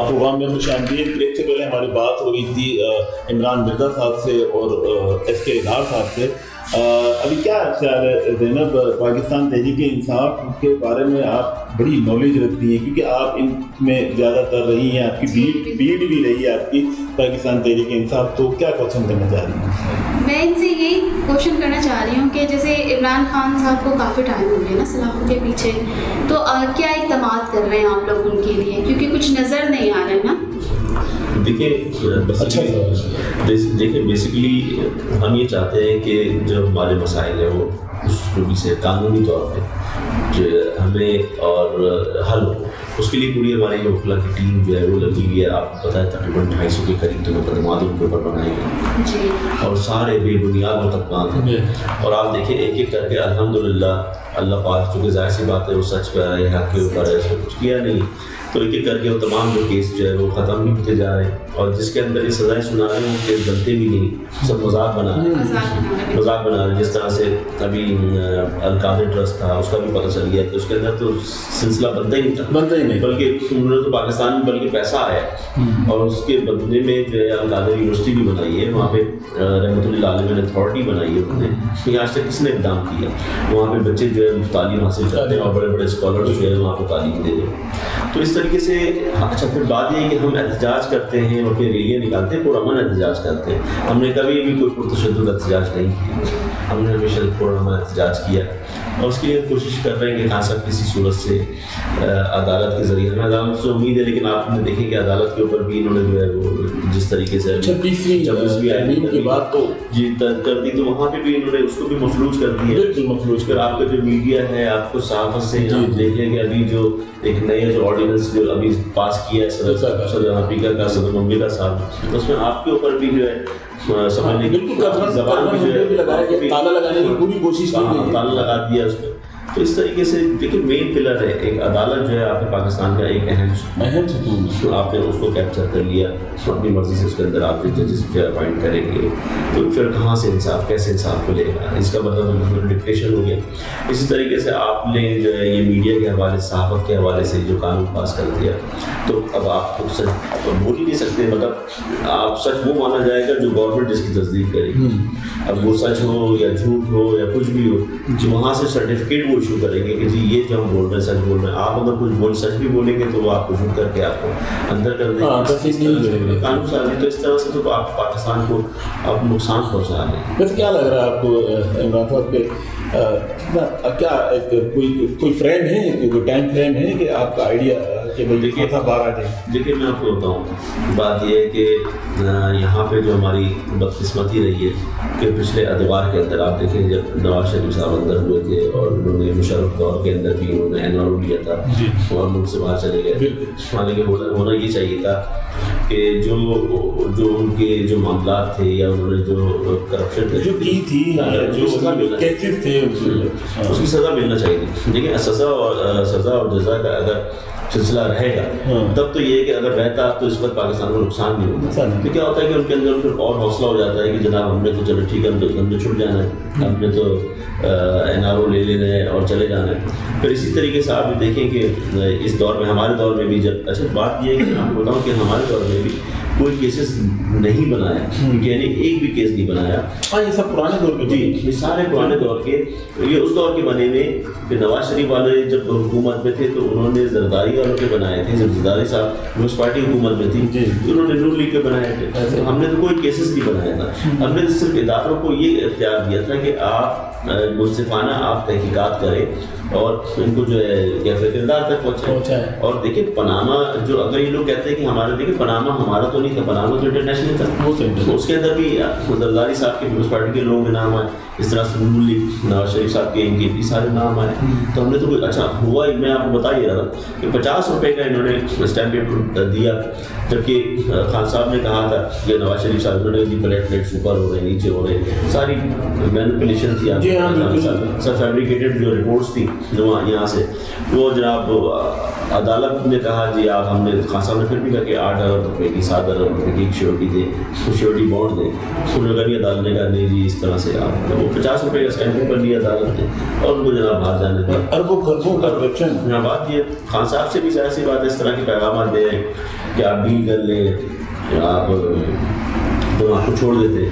S1: پروگرام میں خوش آمدید۔ بریک سے پہلے ہماری بات ہو رہی تھی عمران مرزا صاحب سے اور SK اظہار صاحب سے۔ ابھی کیا خیال ہے زینب، پاکستان تحریک انصاف کے بارے میں آپ بڑی نالج رکھتی ہیں کیونکہ آپ ان میں زیادہ تر رہی ہیں، آپ کی بیٹ بھی رہی ہے آپ کی پاکستان تحریک انصاف، تو کیا کوشچن کرنا چاہ رہی ہیں؟
S2: میں ان سے یہی کوشچن کرنا چاہ رہی ہوں کہ جیسے عمران خان صاحب کو کافی ٹائم ہو گیا نا سلاخوں کے پیچھے، تو کیا اقدامات کر رہے ہیں آپ لوگ ان کے لیے، کیونکہ کچھ نظر نہیں آ رہا ہے نا؟
S4: دیکھیں بیسیکلی ہم یہ چاہتے ہیں کہ جو ہمارے مسائل ہیں وہ سے قانونی طور پہ جو ہمیں اور حل ہو، اس کے لیے پوری ہماری وکلا کی ٹیم جو ہے وہ لگی ہوئی ہے. آپ کو پتہ ہے تقریباً 250 کے قریب تو مقدمات ان کے اوپر بنائے گئے
S2: جی.
S4: اور سارے بے بنیاد مقدمات ہیں. اور آپ دیکھیں ایک ایک کر کے الحمدللہ اللہ پاک چونکہ ظاہر سی بات ہے وہ سچ پہ ہے, حق کے اوپر ہے, اس نے کچھ کیا نہیں, تو ایک ایک کر کے وہ تمام جو کیس جو ہے وہ ختم بھی ہوتے جا رہے ہیں. اور جس کے اندر یہ سزائیں سنا رہے ہیں وہ کیس بنتے بھی نہیں, سب مذاق بنا رہے ہیں, مذاق بنا رہے ہیں. جس طرح سے ابھی القادر ٹرسٹ تھا اس کا بھی پتہ چل گیا کہ اس کے اندر تو سلسلہ بنتا ہی نہیں تھا, بلکہ انہوں نے تو پاکستان میں بلکہ پیسہ آیا اور اس کے بدلے میں جو ہے القادر یونیورسٹی بھی بنائی ہے, وہاں پہ رحمۃ اللہ علیہ نے اتھارٹی بنائی ہے انہوں نے, کہ آج تک کس نے اقدام کیا. وہاں پہ بچے جو ہے تعلیم حاصل کرتے ہیں اور بڑے بڑے اسکالرس جو ہے وہاں پہ تعلیم دے رہے ہیں. تو اس طریقے سے اچھا پھر بات یہ ہے کہ ہم احتجاج کرتے ہیں اور پھر ریلیاں نکالتے ہیں, پرامن احتجاج کرتے ہیں. ہم نے کبھی بھی کوئی پرتشدد احتجاج نہیں کیا, ہم نے ہمیشہ پرامن احتجاج کیا اور اس کے لیے کوشش کر رہے ہیں کہ خاصا کسی صورت سے عدالت کے ذریعے, ہمیں عدالت سے امید ہے, لیکن آپ نے دیکھیں کہ عدالت کے اوپر بھی انہوں نے جو ہے وہ جس طریقے سے
S1: 26ویں آئین کی بات تو
S4: جی کر دی, تو وہاں پہ بھی انہوں نے اس کو بھی مفلوج کر دیا.
S1: بالکل مفلوج
S4: پھر آپ کا جو میڈیا ہے آپ کو صحافت سے آپ دیکھ لیں کہ ابھی جو ایک نیا جو آرڈیننس جو ابھی پاس کیا ہے صدر اسپیکر کا, صدر مملکہ صاحب, اس میں آپ کے اوپر بھی جو ہے سمجھنے کی زبان بھی جو ہے
S1: تالا لگانے کی پوری کوشش کی گئی,
S4: تالا لگا دیا اس میں. تو اس طریقے سے دیکھیں مین پلر ہے ایک عدالت جو ہے آپ کے پاکستان کا ایک اہم
S1: ستون,
S4: تو آپ نے اس کو کیپچر کر لیا, اپنی مرضی سے اس کے اندر آپ ججز جو ہے اپوائنٹ کریں گے, تو پھر کہاں سے انصاف, کیسے انصاف ملے گا, اس کا مطلب ڈکٹیشن ہو گیا. اسی طریقے سے آپ نے جو ہے یہ میڈیا کے حوالے سے, صحافت کے حوالے سے جو قانون پاس کر دیا, تو اب آپ کو سچ بول ہی نہیں سکتے, مطلب آپ سچ وہ مانا جائے گا جو گورنمنٹ جس کی تصدیق کرے گی. اب وہ سچ ہو یا جھوٹ ہو یا کچھ بھی ہو, وہاں سے سرٹیفکیٹ وہ ایشو کریں گے کہ جی یہ جو ہم بول رہے ہیں سچ بول رہے ہیں. آپ اگر کچھ سچ بھی بولیں گے تو وہ آپ کو شوٹ کر کے آپ کو اندر کر دیں گے قانون سازی. تو اس طرح سے تو آپ پاکستان کو آپ نقصان پہنچا رہے ہیں.
S1: ویسے کیا لگ رہا ہے آپ کو عمران صاحب پہ, کیا کوئی فریم ہے, کوئی ٹائم فریم ہے کہ آپ کا آئیڈیا کہ بھائی دیکھیے تھا باہر آ جائے؟
S4: دیکھیے میں آپ کو بتاؤں, بات یہ ہے کہ یہاں پہ جو ہماری بدقسمتی رہی ہے کہ پچھلے ادوار کے اندر آپ دیکھیں جب نواز شریف صاحب اندر ہوئے تھے اور انہوں نے مشرف دور کے اندر بھی انہوں نے NRO لیا تھا اور ملک سے باہر چلے گئے. حالانکہ ہونا یہ چاہیے تھا کہ جو ان کے جو معاملات تھے یا انہوں نے جو کرپشن
S1: جو کی تھی, جو کیسز تھے,
S4: اس کی سزا ملنا چاہیے تھی. دیکھیں سزا اور جزا کا اگر سلسلہ رہے گا تب تو یہ ہے کہ اگر رہتا تو اس وقت پاکستان کو نقصان نہیں ہوتا. تو کیا ہوتا ہے کہ ان کے اندر پھر اور حوصلہ ہو جاتا ہے کہ جناب ہم نے تو چلو ٹھیک ہے, ہم نے چھٹ جانا ہے, ہم نے تو NRO لے لینا ہے اور چلے جانا ہے. پھر اسی طریقے سے آپ بھی دیکھیں کہ اس دور میں, ہمارے دور میں بھی جب, اچھا بات یہ ہے کہ آپ کو بتاؤں کہ ہمارے دور میں بھی کوئی کیسز نہیں بنایا, یعنی ایک بھی کیس نہیں بنایا.
S1: ہاں یہ سب پرانے دور کے,
S4: جی یہ سارے پرانے دور کے, یہ اس دور کے بنے ہوئے. کہ نواز شریف والے جب حکومت میں تھے تو انہوں نے زرداری والوں کے بنائے تھے, جب زرداری صاحب نیوز پارٹی حکومت میں تھی انہوں نے نون لیگ کے بنائے تھے. ہم نے تو کوئی کیسز نہیں بنایا تھا, ہم نے صرف اداروں کو یہ اختیار دیا تھا کہ آپ منصفانہ آپ تحقیقات کریں اور ان کو جو ہے یا پھر کردار تک پہنچائیں. اور دیکھیں پناما جو, اگر یہ لوگ کہتے ہیں کہ ہمارے, دیکھیں پناما ہمارا تو نہیں تھا, پناما تو انٹرنیشنل تھا, اس کے اندر بھی زرداری صاحب کے پیپلز پارٹی کے لوگوں کے نام آئے, اس طرح سے نون لیگ نواز شریف صاحب کے ان کے بھی سارے نام آئے. تو ہم نے تو کوئی اچھا ہوا, میں آپ کو بتا ہی رہا تھا کہ 50 روپے کا انہوں نے اسٹیمپ پیپر دیا, جبکہ خان صاحب نے کہا تھا کہ نواز شریف صاحب انہوں نے جی پلیٹ اوپر ہو رہے ہیں, نیچے ہو رہے ہیں, ساری مینپولیشن تھی. سب فیبریکیٹڈ جو رپورٹس تھیں یہاں سے, وہ جناب عدالت نے کہا جی آپ, ہم نے خان صاحب نے پھر بھی کہا کہ 8 ارب روپے کی 7 ارب روپے کی ایک شیورٹی دیں, شیورٹی بانڈ دیں. انہوں نے کہا نہیں, عدالت نے کہا نہیں جی اس طرح سے آپ, وہ 50 روپے کا اسٹیمپ پیپر لیا عدالت نے اور ان کو جناب باہر جانے دیا.
S1: اربوں خربوں کا کرپشن.
S4: یہاں بات یہ, خان صاحب سے بھی ظاہر سی بات ہے اس طرح کے پیغامات دیں کہ آپ ڈیل کر لیں, آپ تو آپ کو چھوڑ دیتے,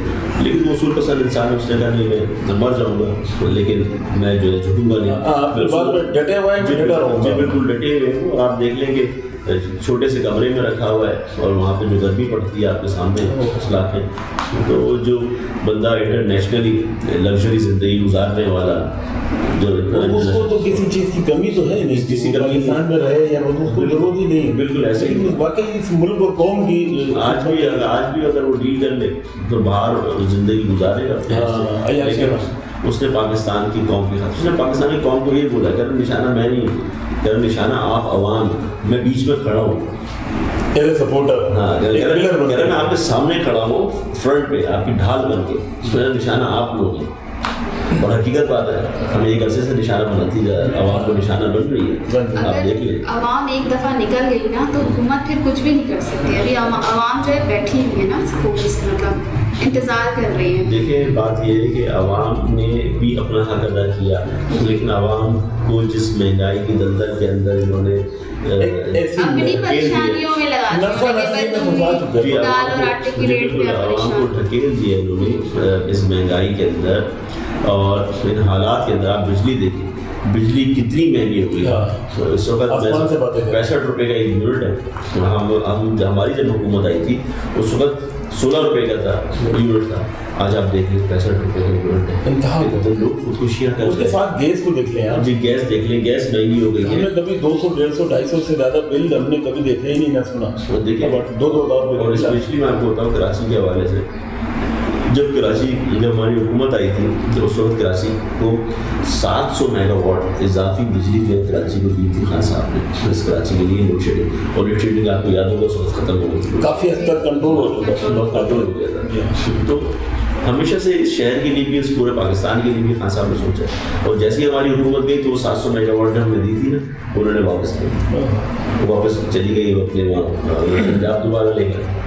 S4: لیکن وہ اصول پسند انسان ہے, اس نے کہا نہیں میں مر جاؤں گا لیکن میں جو ہے جھکوں گا نہیں.
S1: ڈٹے ہوئے ہیں,
S4: بالکل ڈٹے ہوئے ہیں. اور آپ دیکھ لیں کہ چھوٹے سے کمرے میں رکھا ہوا ہے اور وہاں پہ جو گرمی پڑتی ہے آپ کے سامنے اصلاح ہے. تو جو بندہ انٹرنیشنلی لگژری زندگی گزارنے والا, جو
S1: اس کو تو کسی چیز کی کمی تو ہے نہیں, کسی پاکستان میں رہے یا اس کو ضرورت ہی نہیں.
S4: بالکل ایسے ہی
S1: واقعی اس ملک اور قوم کی
S4: آج بھی اگر وہ ڈیل کر لے تو باہر زندگی گزارے گا. اس نے پاکستان کی قوم کی خاطر، اس نے پاکستان کی قوم کو یہ بولا کہ نشانہ میں نہیں ہوں، کہ نشانہ آپ عوام، میں بیچ میں کھڑا ہوں،
S1: سپورٹر،
S4: ہاں میں آپ کے سامنے کھڑا ہوں فرنٹ پہ، آپ کی ڈھال بن کے، میرا نشانہ آپ لوگ ہیں. اور حقیقت بات ہے، ہم ایک عرصے سے نشانہ بناتی جا رہے ہیں، عوام کو نشانہ بن رہی ہے. آپ دیکھ لیں
S2: عوام ایک دفعہ نکل گئی نا تو حکومت پھر کچھ بھی نہیں کر سکتی. ابھی عوام جو ہے بیٹھی ہوئی ہے نا سکون سے، مطلب انتظار کر رہی ہے.
S4: دیکھیں بات یہ ہے کہ عوام نے بھی اپنا حق ادا کیا، لیکن عوام کو جس مہنگائی کی دلدل کے اندر انہوں نے
S2: اپنی پریشانیوں میں لگا دیا، دال اور آٹے کی ریٹ پہ
S4: عوام کو ڈھکیل دیا انہوں نے اس مہنگائی کے اندر. اور ان حالات کے اندر آپ بجلی دیکھیں، بجلی کتنی مہنگی ہو گئی. اس وقت 65 روپے کا ایک یونٹ ہے. ہماری جب حکومت آئی تھی اس وقت 16 روپے کا تھا یونٹ تھا. آج آپ دیکھ لیں 65 روپے کا یونٹ ہے. انتہا لوگ خودکشیاں کر رہے ہیں.
S1: اس کے ساتھ گیس کو دیکھ لیں آپ
S4: جی، گیس دیکھ لیں، گیس مہنگی ہو گئی ہے.
S1: ہم نے کبھی 200 150 250 سے زیادہ بل ہم نے کبھی دیکھا ہی نہیں، نہ سنا.
S4: دیکھیں
S1: 2,000
S4: اور اسپیشلی میں آپ کو بتاؤں کراچی کے حوالے سے، جب ہماری حکومت آئی تھی تو اس وقت کراچی کو 700 میگا واٹ اضافی بجلی جو ہے کراچی کو دی تھی خان صاحب نے اس کراچی کے لیے لوڈ شیڈنگ. اور لوڈ شیڈنگ آپ کو یاد ہوگا اس وقت ختم ہو گئی،
S1: کافی حد تک کنٹرول ہو چکا
S4: تھا. تو ہمیشہ سے اس شہر کے لیے بھی، اس پورے پاکستان کے لیے بھی خان صاحب نے سوچا. اور جیسی ہماری حکومت گئی تو وہ 700 میگا واٹ ہم نے دی تھی نا، انہوں نے واپس کی، واپس چلی گئی اپنے وہاں پنجاب دوبارہ لے گئے.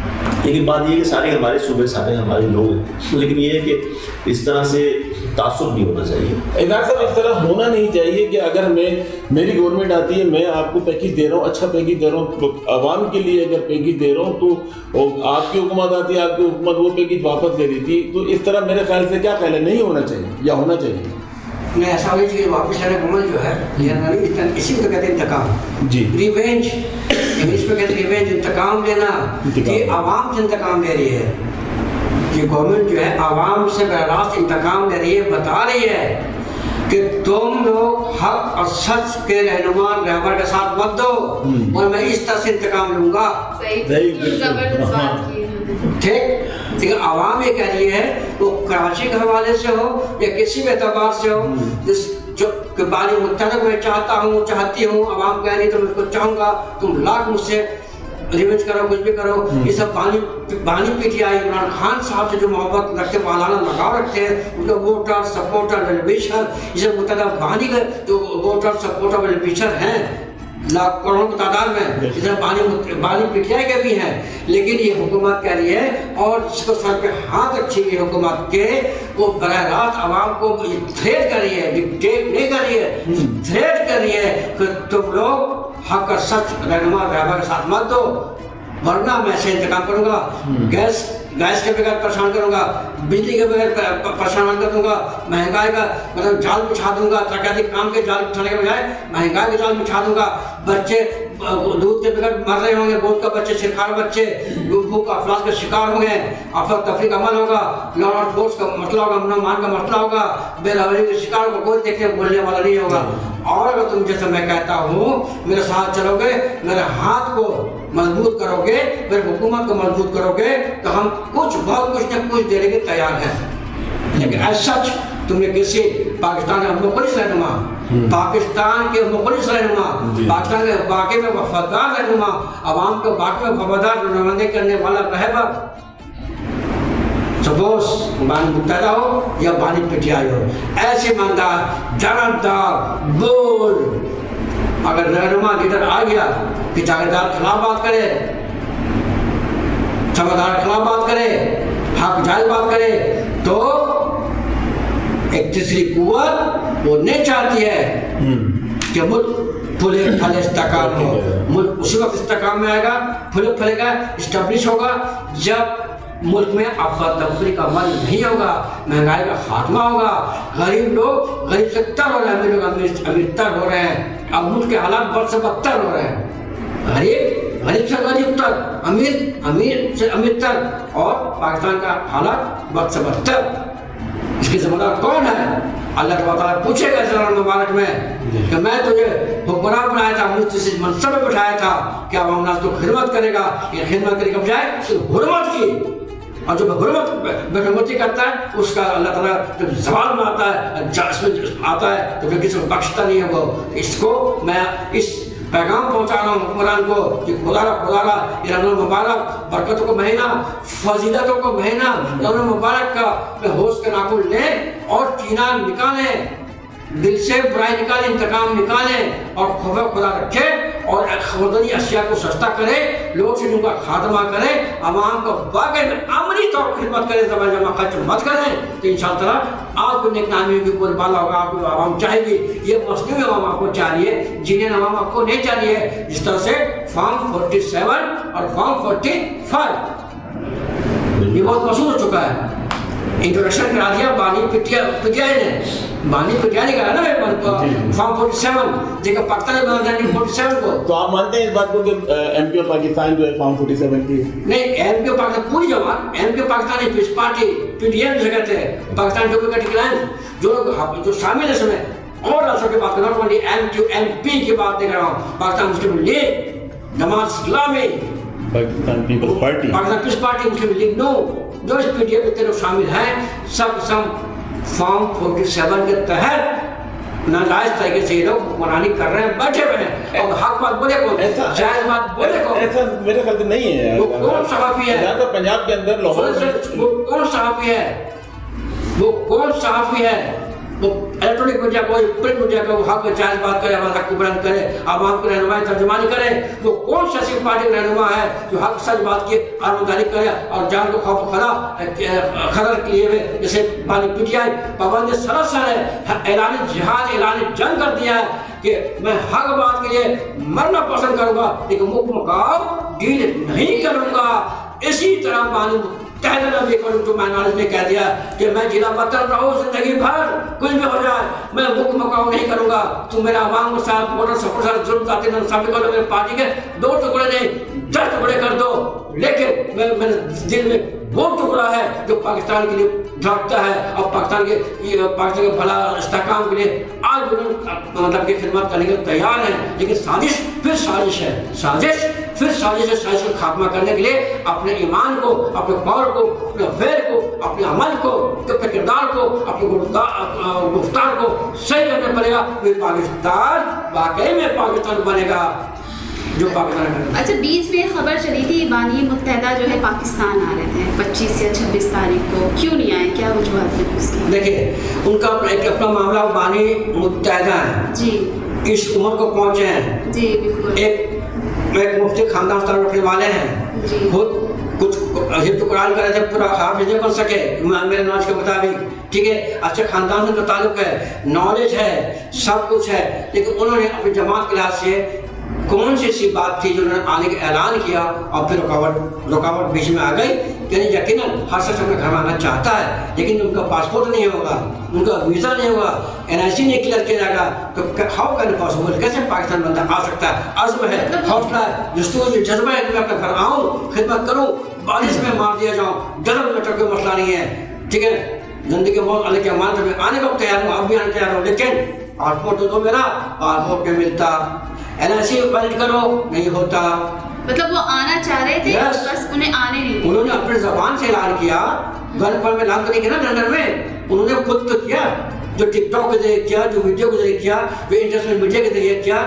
S4: لیکن بات یہ ہے کہ سارے ہمارے صوبے، سارے ہمارے لوگ ہیں، لیکن یہ ہے کہ اس طرح سے تعصب نہیں ہونا چاہیے.
S1: اعجاز صاحب اس طرح ہونا نہیں چاہیے کہ اگر میری گورنمنٹ آتی ہے، میں آپ کو پیکیج دے رہا ہوں، اچھا پیکیج دے رہا ہوں، تو عوام کے لیے اگر پیکیج دے رہا ہوں تو آپ کی حکومت آتی ہے، آپ کی حکومت وہ پیکیج واپس لے لیتی. تو اس طرح میرے خیال سے کیا خیال ہے، نہیں ہونا چاہیے یا ہونا چاہیے؟
S5: نہیں، ایسا ہوئی کہ واپس لینے کا عمل جو ہے اسی کو کہتے ہیں انتقام.
S1: جی،
S5: ریونج، انگلش میں کہتے ہیں ریونج، انتقام لینا. یہ عوام سے انتقام لے رہی ہے، یہ گورنمنٹ جو ہے عوام سے براہ راست انتقام لے رہی ہے. بتا رہی ہے کہ تم لوگ حق اور سچ کے رہبر کے ساتھ مت دو اور میں اس طرح سے انتقام لوں گا. ٹھیک، لیکن عوام یہ کہہ رہی ہے، وہ کراچی کے حوالے سے ہو یا کسی بھی اعتبار سے ہو، جو کہ باری متحدہ میں چاہتی ہوں، عوام کہہ رہی ہے تو میں اس کو چاہوں گا، تم لاکھ مجھ سے ریونج کرو، کچھ بھی کرو. یہ سب بانی P T I Imran Khan صاحب سے جو محبت رکھتے، مولانا لگاؤ رکھتے ہیں، ان کے ووٹر سپورٹر ویلویشر، یہ سب متحدہ بانی کے جو ووٹر سپورٹر ویلویشر ہیں لاکھ کروڑوں کی تعداد میں، اس طرح بانی پی ٹی آئی کے بھی ہیں. لیکن یہ حکومت کہہ رہی ہے، اور جس کو سر پہ ہاتھ رکھی ہوئی حکومت کے، وہ براہ راست عوام کو تھریٹ کر رہی ہے، ڈکٹیٹ نہیں کر رہی ہے، تھریٹ کر رہی ہے کہ تم لوگ حق اور سچ رہبر کے ساتھ مت دو، ورنہ میں سے انتقام کروں گا. گیس کے بغیر پریشان کروں گا، بجلی کے بغیر پریشان کر دوں گا، مہنگائی کا مطلب جال بچھا دوں گا. ترقیاتی کام کے جال بچھانے کے بجائے مہنگائی کے جال بچھا دوں گا. بچے دودھ کے بغیر مر رہے ہوں گے، بہت کا بچے، شکار بچے بھوک افلاس کا شکار ہوں گے. افراتفری کا عمل ہوگا، لا اینڈ فورس کا مسئلہ ہوگا، امن و امان کا مسئلہ ہوگا، بے روی کے شکار کو کوئی دیکھنے بولنے والا نہیں ہوگا. اور اگر تم جیسے میں کہتا ہوں میرے ساتھ چلو گے، میرے ہاتھ کو مضبوط کرو گے، میرے حکومت کو مضبوط کرو گے، تو ہم بہت کچھ نہ کچھ دینے کے تیار ہیں. لیکن ایز سچ تم نے کسی پاکستان کے مخلص رہنما، پاکستان کے مخلص رہنما، پاکستان کے واقعے میں وفادار رہنما، عوام کے واقعے میں وفادار نمائندگی کرنے والا رہبر، سپوز بانی متحدہ ہو یا بانی پی ٹی آئی ہو، ایسے ایماندار، جانبدار، بول اگر رہنما لیڈر آ گیا کہ جاگیردار خلاف بات کرے، سمجھدار خلاف بات کرے، حق جائز بات کرے، تو ایک تیسری قوت وہ نہیں چاہتی ہے کہ ملک پھلے پھلے استحکام ہو. ملک اسی وقت استحکام میں آئے گا، پھلے گا، اسٹیبلش ہوگا جب ملک میں افراتفری کا عمل نہیں ہوگا، مہنگائی کا خاتمہ ہوگا، غریب لوگ غریب سے تر ہو رہے ہیں، امیر لوگ امیر تر ہو رہے ہیں. اب ملک کے حالات بد سے بدتر ہو رہے ہیں، غریب سے غریب تر، امیر سے امیر تر، اور پاکستان کا حالات بد سے بدتر. اس کی ذمہ دار کون ہے؟ اللہ تعالیٰ پوچھے گا قرآن مبارک میں کہ میں تجھے حکمران بنایا تھا، مجھے منصب میں بٹھایا تھا کہ عوام ناس کو خدمت کرے گا. یہ خدمت کرنے کے بجائے حرمت کی، اور جو بغیرتی کرتا ہے اس کا اللہ تعالیٰ جب زوال میں آتا ہے اس میں آتا ہے تو پھر کسی کو بخشتا نہیں ہے وہ. اس کو میں اس پیغام پہنچا رہا ہوں حکمران کو کہ خدا یہ رمضان مبارک برکتوں کو مہینہ، فضیلتوں کو مہینہ رمضان مبارک کا میں ہوش کے ناخن لیں اور کینہ نکالیں، دل سے برائی نکالیں، انتقام نکالیں اور خوف خدا رکھیں اور خودنی اشیاء کو سستا کرے، لوگ سے ان کا خاتمہ کرے، عوام کو واقعی میں عملی طور پر خدمت کرے، زبان جمع خرچ مت کریں تو انشاءاللہ تعالیٰ آپ کو نیک نامی کے اوپر بالا ہوگا. آپ کو عوام چاہے گی، یہ مصنوعی عوام آپ کو چاہیے، جنہیں عوام آپ کو نہیں چاہیے. جس طرح سے فارم 47 اور فارم 45 یہ بہت مشہور ہو چکا ہے. انٹروڈکشن کرا دیا بانی پٹیائی نے، بانی پٹیائی نے کرا نا فارم 47 جگہ پاکستان میں بنا 47 کو.
S1: تو آپ مانتے ہیں اس بات کو کہ ایم پی او پاکستان جو ہے فارم 47 کی؟
S5: نہیں، ایم پی او پاکستان پوری جماعت، ایم پی او پاکستانی پیپلز پارٹی PDM جسے کہتے ہیں، پاکستان ڈیموکریٹک الائنس، جو لوگ شامل ہیں اس میں اور راسوں کی بات کر رہا ہوں، MQMP کی بات نہیں کر رہا ہوں، پاکستان مسلم لیگ، جماعت اسلامی،
S1: پاکستان پیپلز پارٹی،
S5: پاکستان پیپلز پارٹی، مسلم لیگ نو، جو اس PDM کے لوگ شامل ہیں، سب فارم 47 کے تحت ناجائز طریقے سے یہ لوگ حکمرانی کر رہے ہیں، بیٹھے ہوئے ہیں اور حق بات بولے کو، جائز بات بولے کو.
S1: ایسا میرے خیال سے نہیں ہے.
S5: وہ کون صحافی ہے؟
S1: زیادہ پنجاب کے اندر لاہور
S5: وہ کون صحافی ہے؟ وہ کون صحافی ہے؟ وہ الیکٹرونک میڈیا کو، پرنٹ میڈیا کو حق جائز بات کرے، حق کو بیان کرے، عوام کو رہنمائی ترجمانی کرے. وہ کون سیاسی پارٹی کا رہنما ہے جو حق سچ بات کی آرمداری کرے اور جان کو خوف خطر کیے ہوئے جیسے بانی PTI پابند سراسر ہے، اعلان جہاد، اعلان جنگ کر دیا ہے کہ میں حق بات کے لیے مرنا پسند کروں گا لیکن مقام ڈیل نہیں کروں گا. اسی طرح بانی جو میں نالج نے کہہ دیا کہ میں جلا وطن رہوں زندگی بھر، کچھ بھی ہو جائے میں مکھ مکاؤ نہیں کروں گا. تم میرا عوام کے ساتھ موٹر سپورٹ ساتھ ظلم ذاتی نصابی کرو، میرے پارٹی کے 2 ٹکڑے نہیں 10 ٹکڑے کر دو، لیکن میرے دل میں وہ ٹکڑا ہے جو پاکستان کے لیے دھڑکتا ہے اور پاکستان کے بھلا استحکام کے لیے آج مطلب کی خدمت کرنے کے تیار ہیں. لیکن سازش پھر سازش ہے، سازش پھر سازش ہے. سازش کا خاتمہ کرنے کے لیے اپنے ایمان کو، اپنے قول کو، اپنے فعل کو، اپنے عمل کو، اپنے کردار کو، اپنے گفتار کو صحیح کرنا پڑے گا. پھر پاکستان واقعی میں پاکستان بنے گا جو پاکستان ہے.
S2: اچھا، بیچ میں خبر چلی تھی بانی متحدہ جو ہے پاکستان آ رہے تھے 25 یا 26 تاریخ کو، کیوں نہیں آئے؟ کیا وجوہات ہیں اس کی؟
S5: دیکھیے ان کا ایک اپنا معاملہ، بانی متحدہ ہے
S2: جی،
S5: اس عمر کو پہنچے ہیں،
S2: جی بالکل،
S5: ایک مفتی خاندان سے رکھنے والے ہیں،
S2: جی
S5: خود کچھ حفظ قرآن کرے تھے، پورا حافظ نہیں بن سکے میرے نالج کے مطابق، ٹھیک ہے، اچھے خاندان سے تعلق ہے، نالج ہے، سب کچھ ہے، لیکن انہوں نے اپنی جماعت کے لحاظ سے کون سی بات تھی جو انہوں نے آنے کا اعلان کیا اور پھر رکاوٹ بیچ میں آ گئی. یعنی یقیناً ہر شخص اپنے گھر میں آنا چاہتا ہے لیکن ان کا پاسپورٹ نہیں ہوگا، ان کا ویزا نہیں ہوگا، NIC نہیں کلیئر کیا جائے گا تو ہاؤ کین پاسبل، کیسے پاکستان بندہ آ سکتا ہے؟ عزم ہے، حوصلہ ہے، دستور جذبہ ہے کہ میں اپنے گھر آؤں، خدمت کروں، بارش میں مار دیا جاؤں، ڈر میٹر کوئی مسئلہ نہیں ہے، ٹھیک ہے. زندگی بہت اللہ کے امانت میں آنے کا تیار ہوں، اب بھی آنے تیار ہوں، لیکن پاسپورٹ تو دو میرا پاسپورٹ نہیں ملتا، NIC ویلڈ کرو نہیں ہوتا.
S2: مطلب وہ آنا چاہ رہے تھے بس انہیں آنے نہیں دیا.
S5: انہوں نے اپنی زبان سے اعلان کیا، گن پر میں اعلان نہیں کیا نا لندن میں، انہوں نے خود تو کیا، جو ٹک ٹاک کے ذریعے کیا، جو ویڈیو کے ذریعے کیا، جو انٹرنیشنل میڈیا کے ذریعے کیا،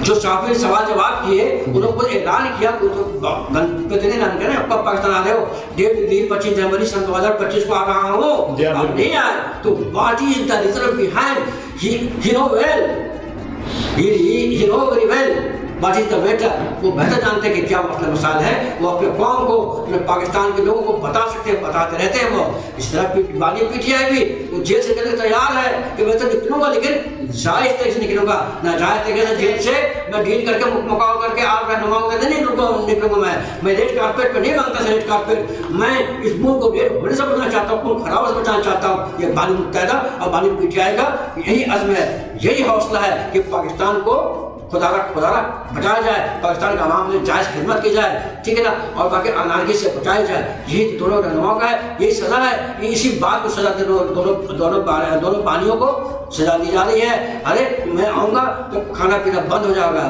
S5: جو صحافی سوال جواب کیے انہوں نے خود اعلان کیا. گن پہ تو نہیں اعلان کیا نا اب پاکستان آ رہے ہو، ڈیٹ دی 25 جنوری سن 2025 کو آ رہا ہوں، اب نہیں آئے تو what is the reason behind? He know well, he know very well what is the matter. وہ بہتر جانتے ہیں کہ کیا مسئلہ مسائل ہے، وہ اپنے قوم کو، اپنے پاکستان کے لوگوں کو بتا سکتے ہیں، بتاتے رہتے ہیں. وہ اس طرح بانی PTI بھی وہ جیل سے نکلنے تیار ہے کہ میں تو نکلوں گا لیکن جائز طریقے سے نکلوں گا، ناجائز طریقے سے جیل سے میں ڈیل کر کے مقابل کر کے آپ رہنماؤں کے نہیں نکلوں گا. میں ریڈ کارپیٹ پہ نہیں مانگتا ریڈ کارپیٹ، میں اس ملک کو ریڈ ہونے سے بچانا چاہتا ہوں، خون خراب سے بچانا چاہتا ہوں. یہ بانی متحدہ اور بانی PTI کا یہی عزم ہے، یہی حوصلہ ہے کہ پاکستان کو خدا را بچایا جائے، پاکستان کا عوام میں جائز خدمت کی جائے، ٹھیک ہے نا، اور باقی انارکی سے بچایا جائے. یہی دونوں رہنماؤں کا ہے، یہی سزا ہے، اسی بات کو سزا دونوں بانیوں کو سزا دی جا رہی ہے. ارے میں آؤں گا تو کھانا پینا بند ہو جائے گا،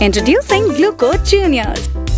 S7: Introducing Glucose Juniors.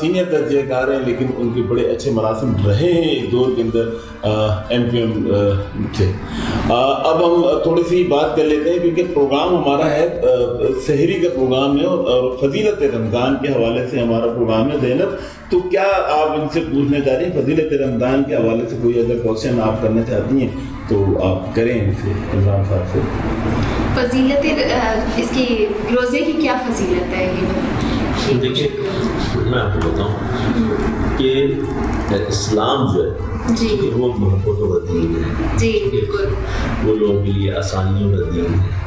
S1: سینئر تجزیہ کار ہیں، لیکن ان کے بڑے اچھے مراسم رہے ہیں ایک دور کے اندر، ایم پی ایم تھے۔ اب ہم تھوڑی سی بات کر لیتے ہیں کیونکہ پروگرام ہمارا ہے سحری کا پروگرام ہے اور فضیلت رمضان کے حوالے سے ہمارا پروگرام ہے۔ زینب، تو کیا آپ ان سے پوچھنا چاہ رہی ہیں فضیلت رمضان کے حوالے سے کوئی اگر کوشچن آپ کرنا چاہتی ہیں تو آپ کریں ان سے، عمران صاحب سے۔
S2: فضیلت اس کی روزے کی کیا فضیلت ہے یہ؟
S4: دیکھیے میں آپ کو بتاؤں کہ اسلام جو ہے
S2: جی
S4: وہ محبتوں کا دین ہے،
S2: جی بالکل،
S4: وہ لوگوں کے لیے آسانیوں کا دین ہے۔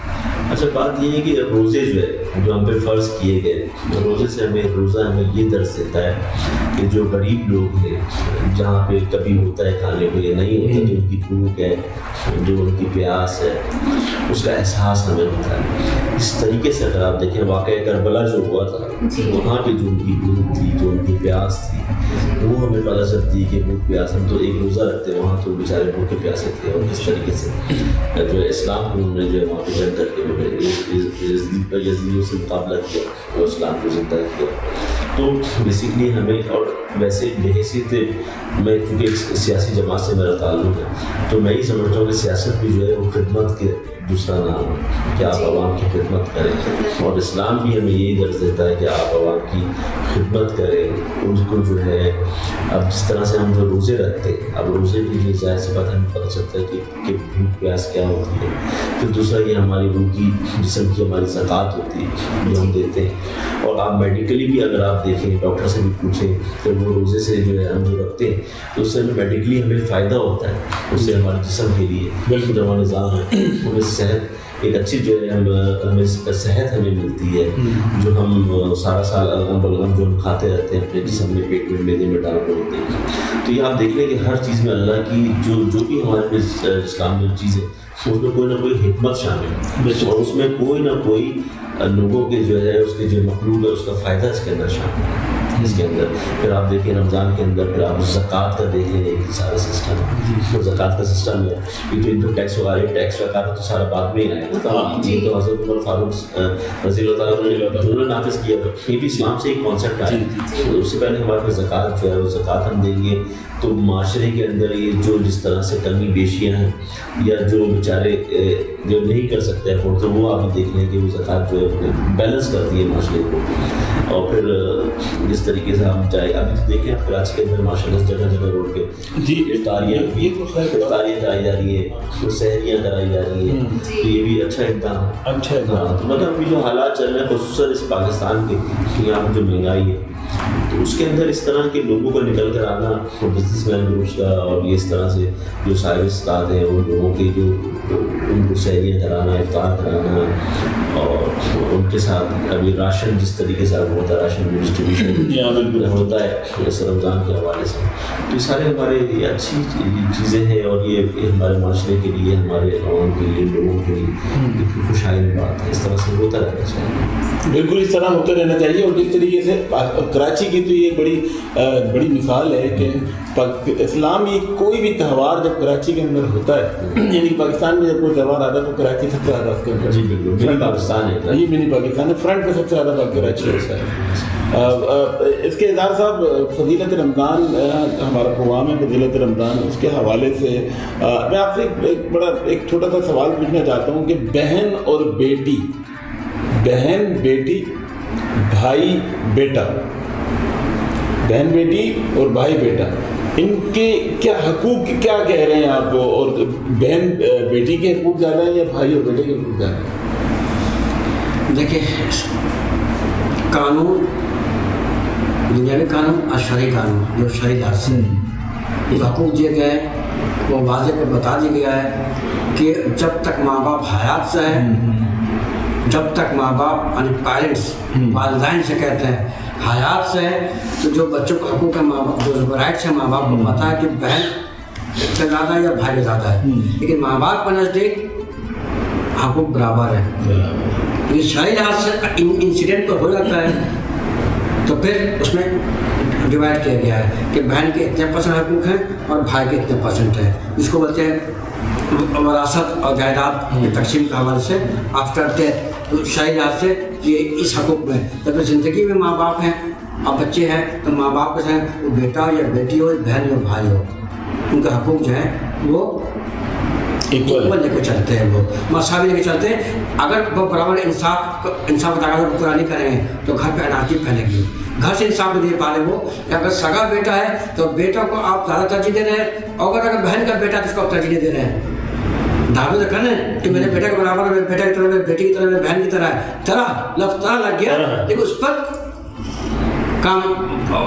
S4: اچھا بات یہ ہے کہ روزے جو ہے جو ہم پہ فرض کیے گئے، روزے سے روزہ ہمیں یہ درس دیتا ہے کہ جو غریب لوگ ہیں جہاں پہ کبھی ہوتا ہے کھانے کو یا نہیں ہوتا، جو ان کی بھوک ہے، جو ان کی پیاس ہے، اس کا احساس ہمیں ہوتا ہے۔ اس طریقے سے اگر آپ دیکھیں واقعہ کربلا جو ہوا تھا، وہاں پہ جو ان کی بھوک تھی، جو ان کی پیاس تھی، وہ ہمیں پتہ چلتی ہے کہ بھوک پیاس، ہم تو ایک روزہ رکھتے ہیں، وہاں تو بیچارے بھوکے پیاسے تھے، اور کس طریقے سے جو اسلام کو انہوں نے جو ہے وہاں پہ جنگ کر کے یزیدیوں سے مقابلہ کیا اور اسلام کو زندہ کیا۔ تو بیسکلی ہمیں، اور ویسے بحیثیت میں چونکہ سیاسی جماعت سے میرا تعلق ہے تو میں یہ سمجھتا ہوں کہ سیاست بھی جو ہے وہ خدمت کے دوسرا نام ہے کہ آپ عوام کی خدمت کریں، اور اسلام بھی ہمیں یہی درس دیتا ہے کہ آپ عوام کی خدمت کریں، ان کو جو ہے اب جس طرح سے ہم جو روزے رکھتے ہیں، اب روزے کی جو ظاہر سی بات ہمیں پتہ چلتا ہے کہ بھوک پیاس کیا ہوتی ہے۔ پھر دوسرا یہ ہماری روح کی جسم کی ہماری زکوٰۃ ہوتی ہے جو ہم دیتے ہیں، اور آپ میڈیکلی بھی اگر آپ دیکھیں، ڈاکٹر سے بھی پوچھیں کہ وہ روزے سے جو ہے ہم جو رکھتے ہیں تو اس سے ہمیں میڈیکلی ہمیں فائدہ ہوتا ہے، اس سے ہمارے جسم کے لیے بالکل جو ہمارا نظام ہے ہمیں صحت ایک اچھی جو ہے ہمیں صحت ہمیں ملتی ہے، جو ہم سارا سال الغم بلغم جو ہم کھاتے رہتے ہیں اپنے جسم میں، پیٹ میں، معدے میں ڈال کر ہوتے ہیں۔ تو یہ آپ دیکھ لیں کہ ہر چیز میں اللہ کی جو بھی ہمارے اسلام میں چیز ہے اس میں کوئی نہ کوئی حکمت شامل ہے، اور اس میں کوئی نہ کوئی لوگوں کے جو ہے اس کے جو مخلوق ہے اس کا فائدہ اس کے اندر شامل ہے۔ اس کے اندر پھر آپ دیکھیں رمضان کے اندر پھر آپ زکوٰۃ کا دیکھ لیں، ایک سارا سسٹم ہے، زکوٰۃ کا سسٹم ہے، کیونکہ انکم ٹیکس وغیرہ ٹیکس وغیرہ تو سارا بعد میں ہی آئے گا، تو حضرت عمر فاروق رضی اللہ تعالیٰ انہوں نے نافذ کیا، یہ بھی اسلام سے ایک کانسیپٹ آیا۔ اس سے پہلے ہمارے پاس زکوٰۃ جو ہے وہ زکوٰۃ ہم دیں گے تو معاشرے کے اندر یہ جو جس طرح سے کمی بیشیاں ہیں یا جو بیچارے جو نہیں کر سکتے افورڈ، تو وہ آپ دیکھ لیں کہ وہ زکوٰۃ جو ہے بیلنس کرتی ہے معاشرے کو۔ اور پھر جس طریقے سے ہم چاہے ابھی تو دیکھیں کراچی کے اندر ماشاء اللہ جگہ جگہ روڈ پہ افطاریاں کرائی جا رہی ہیں، سحریاں کرائی جا رہی ہیں، تو یہ بھی اچھا اقدام ہے، اچھا اقدام۔ تو مطلب ابھی جو حالات چل رہے ہیں خصوصاً اس پاکستان کے یہاں جو مہنگائی ہے تو اس کے اندر اس طرح کے لوگوں کو نکل کر آنا، اور بزنس مین گروپس کا، اور یہ اس طرح سے جو سارے استاد ہیں ان لوگوں کے جو ان کو سحریاں کرانا، افطار کرانا، اور ان کے ساتھ ابھی راشن جس طریقے سے ہوتا ہے، راشن ڈسٹریبیوشن ہوتا ہے اس رمضان کے حوالے سے، تو یہ سارے ہمارے یہ اچھی چیزیں ہیں، اور یہ ہمارے معاشرے کے لیے، ہمارے عوام کے لیے، لوگوں کے لیے خوشحالی بات ہے۔ اس طرح سے ہوتا رہنا چاہیے،
S1: بالکل اس طرح ہوتا رہنا چاہیے۔ اور جس طریقے سے کراچی کی تو یہ بڑی مثال ہے کہ اسلامی کوئی بھی تہوار جب کراچی کے اندر ہوتا ہے، یعنی پاکستان میں جب کوئی تہوار آتا ہے تو کراچی سب سے زیادہ اس کے اندر،
S4: جی بالکل منی پاکستان ہے،
S1: یہ منی پاکستان ہے، فرنٹ پہ سب سے زیادہ کراچی ہوتا ہے۔ اس کے اظہار صاحب فضیلت رمضان ہمارا پروگرام ہے فضیلت رمضان، اس کے حوالے سے میں آپ سے ایک چھوٹا سا سوال پوچھنا چاہتا ہوں کہ بہن اور بیٹی، بہن بیٹی، بھائی بیٹا، بہن بیٹی اور بھائی بیٹا، ان کے کیا حقوق کیا کہہ رہے ہیں آپ؟ اور بہن بیٹی کے حقوق زیادہ ہیں یا بھائی اور بیٹے کے حقوق زیادہ ہیں؟
S5: دیکھیں قانون، دنیاوی قانون اور شرعی قانون جو شرعی لحاظ سے جو حقوق دیے گئے وہ واضح کر بتا دیا گیا ہے کہ جب تک ماں باپ حیات سے ہے، جب تک ماں باپ یعنی پیرنٹس والدین سے کہتے ہیں حیات سے ہے، تو جو بچوں کو حقوق ہے ماں باپ جو رائٹس ہیں ماں باپ کو پتہ ہے کہ بہن سے زیادہ ہے یا بھائی سے زیادہ ہے، لیکن ماں باپ کے نزدیک حقوق برابر ہے۔ یہ شرعی لحاظ سے انسیڈنٹ تو ہو جاتا ہے تو پھر اس میں ڈیوائڈ کیا گیا ہے کہ بہن کے اتنے % حقوق ہیں اور بھائی کے اتنے % ہیں، جس کو بولتے ہیں وراثت اور جائیداد کی تقسیم کے حوالے سے آفٹر ڈیتھ۔ تو شرعی لحاظ سے یہ اس حقوق میں جب زندگی میں ماں باپ ہیں اب بچے ہیں تو ماں باپ کے ہیں، وہ بیٹا ہو یا بیٹی ہو، بہن ہو بھائی ہو، ان کا حقوق جو ہے وہ ایکول لے کے چلتے ہیں، وہ مساوی لے کے چلتے ہیں۔ اگر وہ برابر انصاف طاقت پورا نہیں کریں گے تو گھر پہ انارکی پھیلے گی، گھر سے انصاف نہیں دے پا رہے وہ۔ اگر سگا بیٹا ہے تو بیٹا کو آپ زیادہ ترجیح دے رہے ہیں، اور اگر بہن کا بیٹا ہے تو اس کو آپ ترجیح نہیں دے رہے ہیں۔ دعوے تو کریں کہ میرے بیٹے کے برابر ہے، میرے بیٹے کی طرح، میرے بیٹی کی طرح، میرے بہن کی طرح ہے، لفظ طرح لگ گیا، لیکن اس پر کام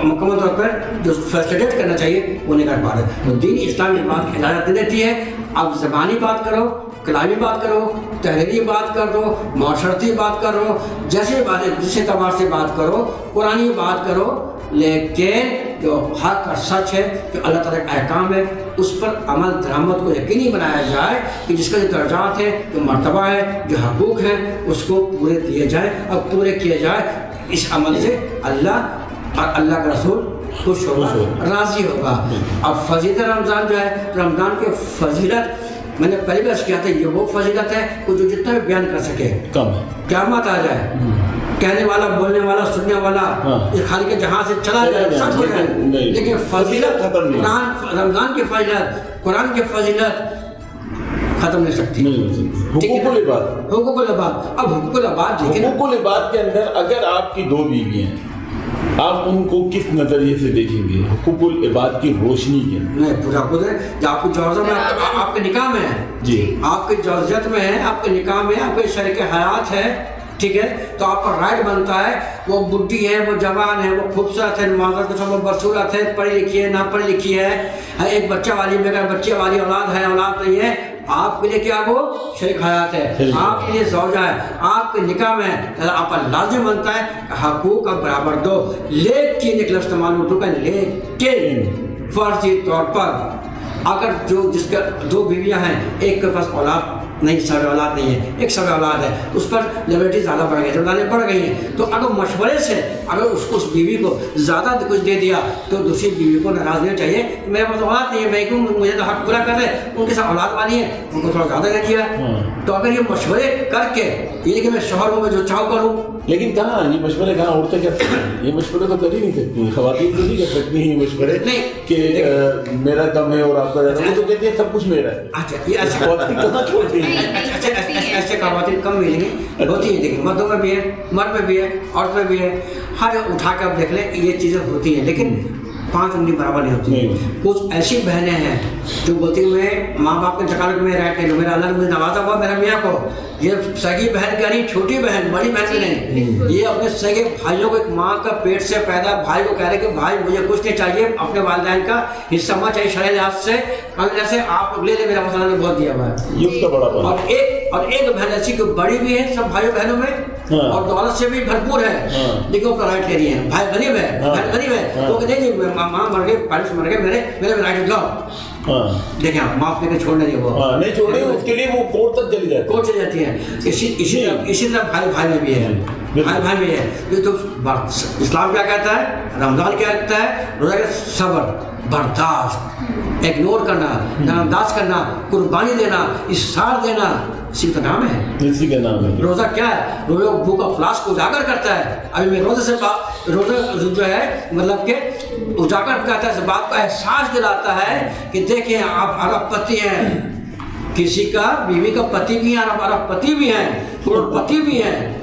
S5: مکمل طور پر جو فیسلیٹیٹ کرنا چاہیے وہ نہیں کر پا رہے۔ تو دین اسلام اس بات اجازت نہیں دیتی ہے، آپ زبانی بات کرو، کلامی بات کرو، تحریری بات کر دو، معاشرتی بات کر دو، جیسے بات جس اعتبار سے بات کرو، قرآنی بات کرو، لیکن جو حق اور سچ ہے، جو اللہ تعالیٰ کا احکام ہے، اس پر عمل درآمد کو یقینی بنایا جائے کہ جس کا جو درجات ہے، جو مرتبہ ہے، جو حقوق ہیں، اس کو پورے دیے جائیں اور پورے کیے جائے۔ اس عمل سے اللہ اور اللہ کا رسول خوش ہوگا، راضی ہوگا۔ اب فضیلت رمضان جو ہے، رمضان کے فضیلت میں نے پہلے بھی عرض کیا تھا، یہ وہ فضیلت ہے کہ جو جتنا بھی بیان کر سکے کم ہے، قیامت آ جائے، کہنے والا، بولنے والا، سننے والا اس خالق کے جہاں سے چلا جائے، سچ ہو جائے، لیکن فضیلت رمضان کی فضیلت، قرآن کی فضیلت ختم نہیں سکتی۔
S1: حقوق العباد،
S5: حقوق العباد، اب حقوق العباد
S1: حقوق العباد کے اندر اگر آپ کی 2 بیویاں ہیں، آپ ان کو کس نظریے سے دیکھیں گے حقوق العباد کی روشنی کے اندر؟
S5: نہیں، پورا خود ہے جو آپ کی جوازہ میں آپ کے نکاح میں ہے،
S1: جی
S5: آپ کی جوازت میں ہے، آپ کے نکاح میں، آپ کے شریک حیات ہے، ٹھیک ہے، تو آپ کا رائٹ بنتا ہے، وہ بڈھی ہے، وہ جوان ہے، وہ خوبصورت ہے، معذرت کے ساتھ وہ بدصورت ہے، پڑھی لکھی ہے، نہ پڑھی لکھی ہے، ایک بچہ والی بغیر بچے والی اولاد ہے، اولاد نہیں ہے، آپ کے لیے کیا وہ شریک حیات ہے، آپ کے لیے زوجہ ہے، آپ کے نکاح میں آپ کا لازم بنتا ہے حقوق کا برابر دو، لیکن ایک لفظ استعمال اردو کا، لیکن فرضی طور پر اگر جو جس کا 2 بیویاں ہیں، ایک کے پاس اولاد نہیں، سب اولاد نہیں ہے، ایک سب اولاد ہے، اس پر لیبرٹی زیادہ بڑھ گئی، ذمہ بڑھ گئی ہیں، تو اگر مشورے سے اگر اس بیوی کو زیادہ کچھ دے دیا تو دوسری بیوی کو ناراض نہیں چاہیے، میرے پاس اولاد نہیں ہے، میں کیوں، مجھے تو حق پورا کر رہے، ان کے ساتھ اولاد والی ہے، ان کو تھوڑا زیادہ دے دیا۔ تو اگر یہ مشورے کر کے یہ کہ میں شوہر ہوں، میں جو چاہوں کروں،
S1: لیکن کہاں یہ مشورے کہاں عورتیں کر سکتی ہیں؟ یہ مشورے تو کر ہی نہیں سکتی، خواتین تو نہیں کر سکتی ہیں یہ مشورے کہ میرا کم ہے اور آپ کا زیادہ، وہ تو کہتی ہے سب کچھ میرا ہے۔
S5: اچھا، یہ ایسے
S1: خواتین کہاں چھوڑتی ہیں؟
S5: ایسے خواتین کم ملیں گی، ہوتی ہیں، دیکھیں مردوں میں بھی ہے، مرد میں بھی ہے، عورت میں بھی ہے، ہر اٹھا کے آپ دیکھ لیں یہ چیزیں ہوتی ہیں، لیکن 5 انگلی برابر نہیں ہوتی ہیں۔ کچھ ایسی بہنیں ہیں جو بولتی میں ماں باپ کے تکالف میں رہتے ہیں، میرا اللہ نے مجھے نوازا ہوا میرا میاں کو، یہ سگی بہن کا نہیں، چھوٹی بہن، بڑی بہن کی نہیں، یہ اپنے سگے بھائیوں کو، ایک ماں کا پیٹ سے پیدا بھائی کو کہہ رہے کہ بھائی مجھے کچھ نہیں چاہیے، اپنے والدین کا حصہ مت چاہیے شرعی لحاظ سے، جیسے آپ لے لیں، میرا مسئلہ نے بہت دیا ہوا ہے،
S1: یہ اس کا بڑا بڑا۔
S5: اور ایک بہن ایسی کہ بڑی بھی ہے سب بھائیوں بہنوں میں اور دولت سے بھی بھرپور ہے، لیکن وہ رائٹ لے رہی ہے، بھائی غریب ہے، بہن غریب ہے، وہ کہتے ہیں کہ ماں مر گئے، پیرنٹس مر گئے، میرے رائٹ لاؤ، دیکھیں آپ معاف کر کے چھوڑ نہیں، وہ
S1: نہیں چھوڑے، اس کے لیے وہ کورٹ تک چلی جاتی ہے،
S5: کورٹ چلی جاتی ہے۔ اسی طرح بھائی میں بھی ہے، بھائی میں ہے، یہ تو اسلام کیا کہتا ہے، رمضان کیا کہتا ہے، روزہ کا صبر، برداشت، اگنور کرنا، نظر انداز کرنا، قربانی دینا، اصرار دینا، اسی کا نام ہے،
S1: اسی کا نام ہے۔
S5: روزہ کیا ہے، روزہ بھوک افلاس کو اجاگر کرتا ہے۔ ابھی میں روزے سے روزہ جو ہے مطلب کہ اجاگر کرتا ہے، اس بات کا احساس دلاتا ہے کہ دیکھیں آپ ارب پتی ہیں، کسی کا بیوی کا پتی بھی ہے، ارب پتی بھی ہیں، کروڑ پتی بھی ہیں،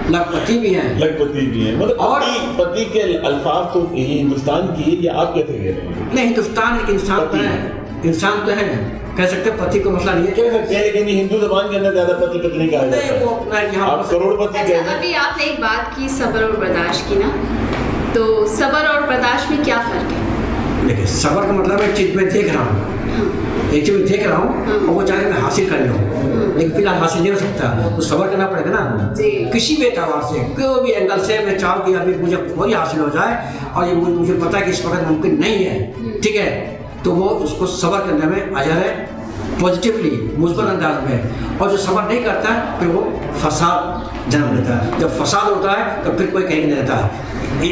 S5: لکھ پتی بھی ہیں،
S1: مطلب اور پتی کے الفاظ تو ہندوستان کی، یا آپ کیسے کہہ رہے ہیں؟
S5: نہیں، ہندوستان ایک انسان تو ہے، انسان تو ہے، کہہ سکتے پتی کو مسئلہ نہیں ہے،
S1: کہہ سکتے ہیں، لیکن ہندو زبان کے اندر زیادہ پتی پتنی کہا جاتا ہے،
S5: وہ اپنا یہاں
S1: آپ کروڑ پتی کہہ رہے ہیں۔
S2: ابھی آپ نے ایک بات کی صبر اور برداشت کی نا، تو صبر اور برداشت میں کیا فرق ہے؟
S5: دیکھیں صبر کا مطلب ہے چیز میں دیکھ رہا ہوں، ایک چیز میں دیکھ رہا ہوں اور وہ چاہے میں حاصل کر لوں، لیکن فی الحال حاصل نہیں ہو سکتا، تو صبر کرنا پڑے گا نا، کسی بھی اعتبار سے، کوئی بھی اینگل سے میں چاہوں کہ ابھی مجھے وہی حاصل ہو جائے اور یہ مجھے پتا ہے کہ اس وقت ممکن نہیں ہے، ٹھیک ہے، تو وہ اس کو صبر کرنے میں اجر ہے، پازیٹیولی مثبت انداز میں، اور جو صبر نہیں کرتا ہے پھر وہ فساد جنم لیتا ہے، جب فساد ہوتا ہے تو پھر کوئی کہیں نہیں رہتا ہے،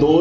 S1: 2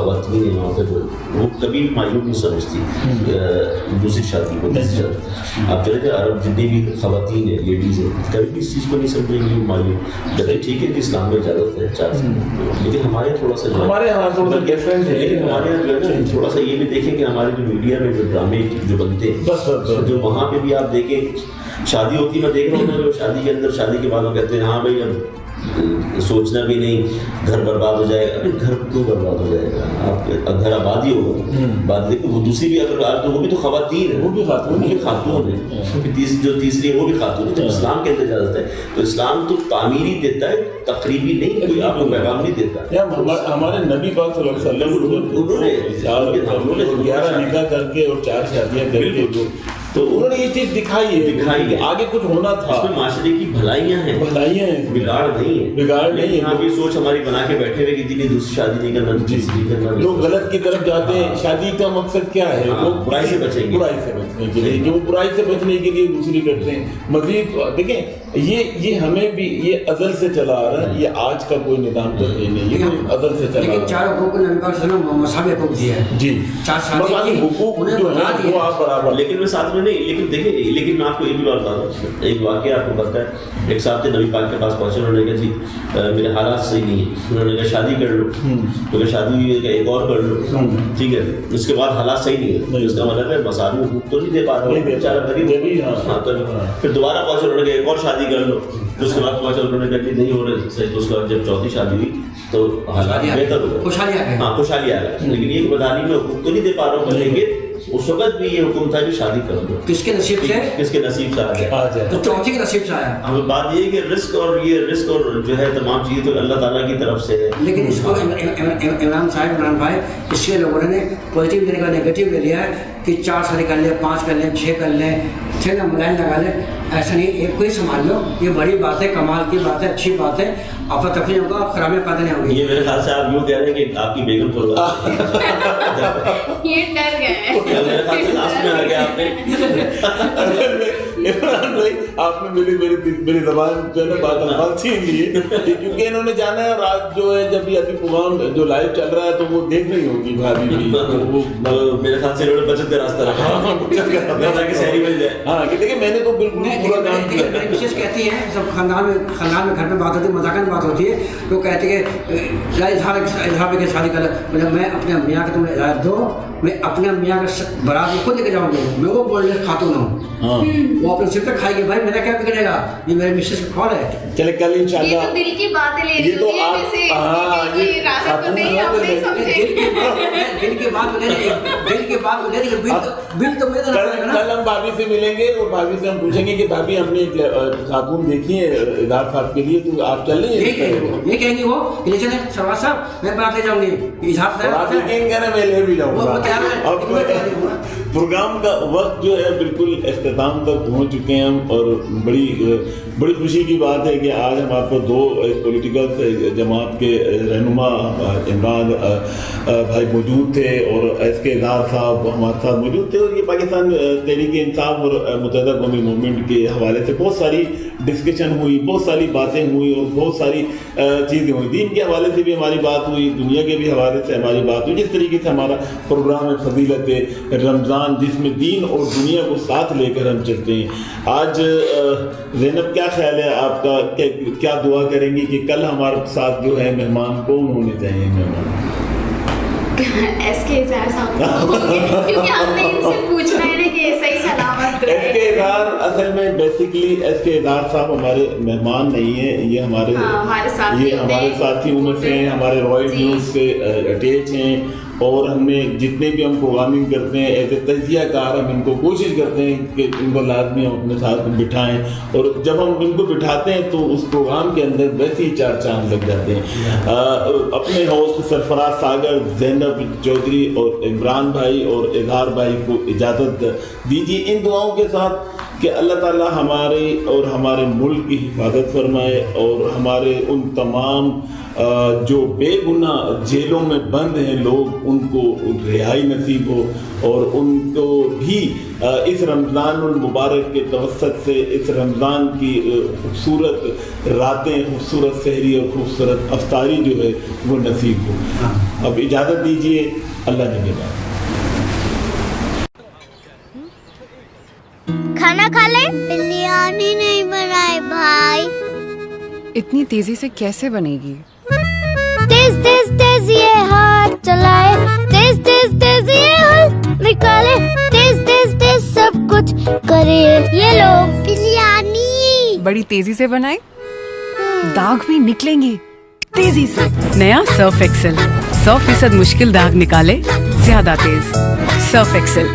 S4: خواتین ہیں وہاں پہ وہ کبھی بھی معیوب نہیں سمجھتی دوسری شادی کو. آپ چلے جائیں عرب جتنی بھی خواتین ہیں لیڈیز ہیں کبھی بھی اس چیز کو نہیں سمجھیں گی معیوب. جیسے ٹھیک ہے کہ اسلام میں اجازت ہے 4 سال لیکن ہمارے تھوڑا سا
S1: ہمارے یہاں تھوڑا سا ڈفرینٹ ہے.
S4: لیکن ہمارے یہاں جو ہے نا تھوڑا سا یہ بھی دیکھیں کہ ہمارے جو میڈیا میں جو ڈرامے جو بنتے ہیں جو وہاں پہ بھی آپ دیکھیں شادی ہوتی میں دیکھ رہا ہوں جو شادی کے اندر شادی کے بعد وہ کہتے ہیں ہاں بھائی اب سوچنا بھی نہیں گھر برباد ہو جائے گا. ارے گھر کیوں برباد ہو جائے گا؟ آپ گھر آباد ہی ہوگا. بات دیکھو وہ دوسری بھی اگر تو وہ بھی تو خواتین ہیں, وہ بھی خاتون ہیں, جو تیسری وہ بھی خاتون ہے. جب اسلام کے اندر اجازت ہے تو اسلام تو تعمیری دیتا ہے تقریبی نہیں, کوئی آپ کو پیغام نہیں دیتا.
S1: ہمارے نبی پاک صلی اللہ علیہ وسلم انہوں نے 11 نکاح کر کے اور 4 شادیاں کر کے تو انہوں نے یہ چیز دکھائی ہے آگے کچھ ہونا تھا.
S4: اس میں معاشرے کی بھلائیاں ہیں, بگاڑ نہیں ہے. آپ یہ سوچ ہماری بنا کے بیٹھے ہوئے کہ دن دوسری شادی نہیں کرنا, تیسری کرنا.
S1: لوگ غلط کی طرف جاتے ہیں. شادی کا مقصد کیا ہے؟ وہ
S4: برائی سے بچیں گے,
S1: برائی سے بچنے کے لیے, کہ وہ برائی سے بچنے کے لیے دوسری کرتے ہیں. مزید دیکھیں یہ ہمیں بھی یہ ازل سے چلا آ رہا ہے, یہ آج کا کوئی نظام تو ہے نہیں, یہ ازل سے چلا.
S5: لیکن 4 حقوق نبی پاک صلی اللہ علیہ وسلم مذہبی حقوق دیا ہے.
S1: جی
S5: 4 شادی
S1: حقوق جو ہے وہ آپ برابر.
S4: لیکن میں ساتھ میں نہیں, لیکن دیکھیں لیکن میں آپ کو یہ بھی بتا رہا ہوں, ایک واقعہ آپ کو پتہ ہے. ایک صاحب تھے نبی پاک کے پاس پہنچے, انہوں نے کہا جی میرے حالات صحیح نہیں ہیں. انہوں نے کہا شادی کر لو, کیونکہ شادی ہوئی ہے کہ ایک اور کر لو, ٹھیک ہے. اس کے بعد حالات صحیح نہیں ہے, اس کا مطلب ہے مساوی حقوق تو نہیں دے پا رہا, بیچارہ غریب. پھر دوبارہ پہنچے, انہوں نے کہا ایک اور شادی کر لو. اس کے بعد پہنچا, انہوں نے کہا کہ نہیں ہو رہے صحیح. تو اس کے بعد جب 4تھی شادی ہوئی تو حالات بہتر ہو گئے, خوشحالی آ گئی. لیکن یہ بدانی میں حقوق تو نہیں دے پا رہا ہوں, لیکن اس وقت بھی یہ حکم تھا کہ شادی کر دو.
S5: کس کے نصیب سے
S4: آ جائے
S5: تو 4تھی کے نصیب سے آیا.
S4: ہمیں بات یہ ہے کہ رزق اور جو ہے تمام چیزیں تو اللہ تعالیٰ کی طرف سے ہے.
S5: لیکن اس کو عمران بھائی اس کے لوگوں نے پازیٹیو دینے کا نیگیٹو لے لیا ہے کہ 4 شادی کر لیں, 5 کر لیں, 6 کر لیں, 6 کا ملائن لگا لیں. ایسا نہیں, ایک کو ہی سنبھال لو. یہ بڑی بات ہے, کمال کی بات ہے, اچھی بات ہے. آپ کا تفریح ہوگا, خرابیاں پیدا نہیں ہوگی.
S4: یہ میرے خیال سے آپ یوں کہہ رہے ہیں کہ آپ کی بیگم کو
S2: یہ ڈر گئے
S4: میرے خیال سے لاسٹ میں آ گیا آپ نے.
S1: عمران بھائی آپ نے میری زبان جو ہے نا بات الفاظ چھین لی ہے, کیونکہ انہوں نے جانا ہے. اور آج جو ہے جب یہ ابھی پروگرام جو لائیو چل رہا ہے تو وہ دیکھ رہی ہوگی بھابھی بھی.
S4: میرے خیال سے انہوں نے بچت کا راستہ رکھا تاکہ سہری مل جائے.
S1: ہاں کہ دیکھیں میں نے تو بالکل پورا کام کیا.
S5: میری کوشش کہتی ہے سب خاندان میں گھر میں بات ہوتی ہے, مذاکرہ میں بات ہوتی ہے, تو کہتے ہیں کہ اظہار کے شادی کر میں اپنے میاں کے تمہیں اجازت دو, میں اپنے میاں کا برات میں خود لے کے جاؤں گی. میں وہ بولنے خاتون ہوں, وہ اپنے سر پہ کھائے گی. بھائی میرا کیا بگڑے گا, یہ میرے مسز کا کال ہے.
S1: چلے کل انشاءاللہ
S2: یہ تو دل کی باتیں لے رہی ہوتی ہے جیسے یہ راحت کو نہیں آپ نہیں سمجھے.
S5: دل کی بات لے رہی ہے, بل تو میرے
S1: کل ہم بھابھی سے ملیں گے اور بھابھی سے ہم پوچھیں گے کہ بھابھی ہم نے ایک خاتون دیکھی ہے اظہار صاحب کے لیے, تو آپ چل رہی ہیں؟
S5: یہ کہیں گی وہ کہ چلے شہباز صاحب میں بات لے جاؤں گی. اظہار
S1: صاحب میں لے بھی جاؤں گا. پروگرام کا وقت جو ہے بالکل اختتام تک پہنچ چکے ہیں ہم, اور بڑی خوشی کی بات ہے کہ آج ہمارے پاس 2 پولیٹیکل جماعت کے رہنما عمران بھائی موجود تھے اور ایس کے اظہار صاحب ہمارے ساتھ موجود تھے. اور یہ پاکستان تحریک انصاف اور متحدہ قومی موومنٹ کے حوالے سے بہت ساری ڈسکشن ہوئی, بہت ساری باتیں ہوئی اور بہت ساری چیزیں ہوئی. دین کے حوالے سے بھی ہماری بات ہوئی, دنیا کے بھی حوالے سے ہماری بات ہوئی. جس طریقے سے ہمارا پروگرام ہے فضیلت رمضان, جس میں دین اور دنیا کو ساتھ لے کر ہم چلتے ہیں. آج زینب کیا خیال ہے آپ کا, کیا دعا کریں گی کہ کل ہمارے ساتھ جو ہے مہمان کون ہونے چاہیے؟ مہمان
S2: ایس کے اظہار صاحب کیونکہ ہم نے ان سے پوچھنا ہے نا کہ صحیح سلامت.
S1: ایس کے اظہار اصل میں بیسیکلی ایس کے اظہار صاحب ہمارے مہمان نہیں ہیں, یہ ہمارے ساتھیوں میں سے ہیں, ہمارے رائل نیوز سے اٹیچ ہیں. اور ہم نے جتنے بھی ہم پروگرامنگ کرتے ہیں ایز اے تجزیہ کار ہم ان کو کوشش کرتے ہیں کہ ان کو لازمی ہم اپنے ساتھ بٹھائیں. اور جب ہم ان کو بٹھاتے ہیں تو اس پروگرام کے اندر ویسے ہی 4 چاند لگ جاتے ہیں. اپنے ہوسٹ سرفراز ساگر, زینب چودھری اور عمران بھائی اور اظہار بھائی کو اجازت دیجیے ان دعاؤں کے ساتھ کہ اللہ تعالیٰ ہمارے اور ہمارے ملک کی حفاظت فرمائے, اور ہمارے ان تمام جو بے گناہ جیلوں میں بند ہیں لوگ ان کو رہائی نصیب ہو، اور ان کو بھی اس رمضان المبارک کے توسط سے اس رمضان کی خوبصورت راتیں، خوبصورت سحری اور خوبصورت افطاری جو ہے وہ نصیب ہو۔ اب اجازت دیجیے، اللہ نگہبان۔
S8: کھانا کھا لیں؟ بریانی نہیں بنائے بھائی۔
S9: اتنی تیزی سے کیسے بنے گی؟
S8: تیز تیز تیز یہ ہاتھ چلائے، تیز تیز تیز یہ ہاتھ نکالے، تیز تیز تیز سب کچھ کرے، یہ لو بریانی۔
S9: بڑی تیزی سے بنائے، داغ بھی نکلیں گے تیزی سے۔ نیا سرف ایکسل، 100% مشکل داغ نکالے زیادہ تیز۔ Surf Excel.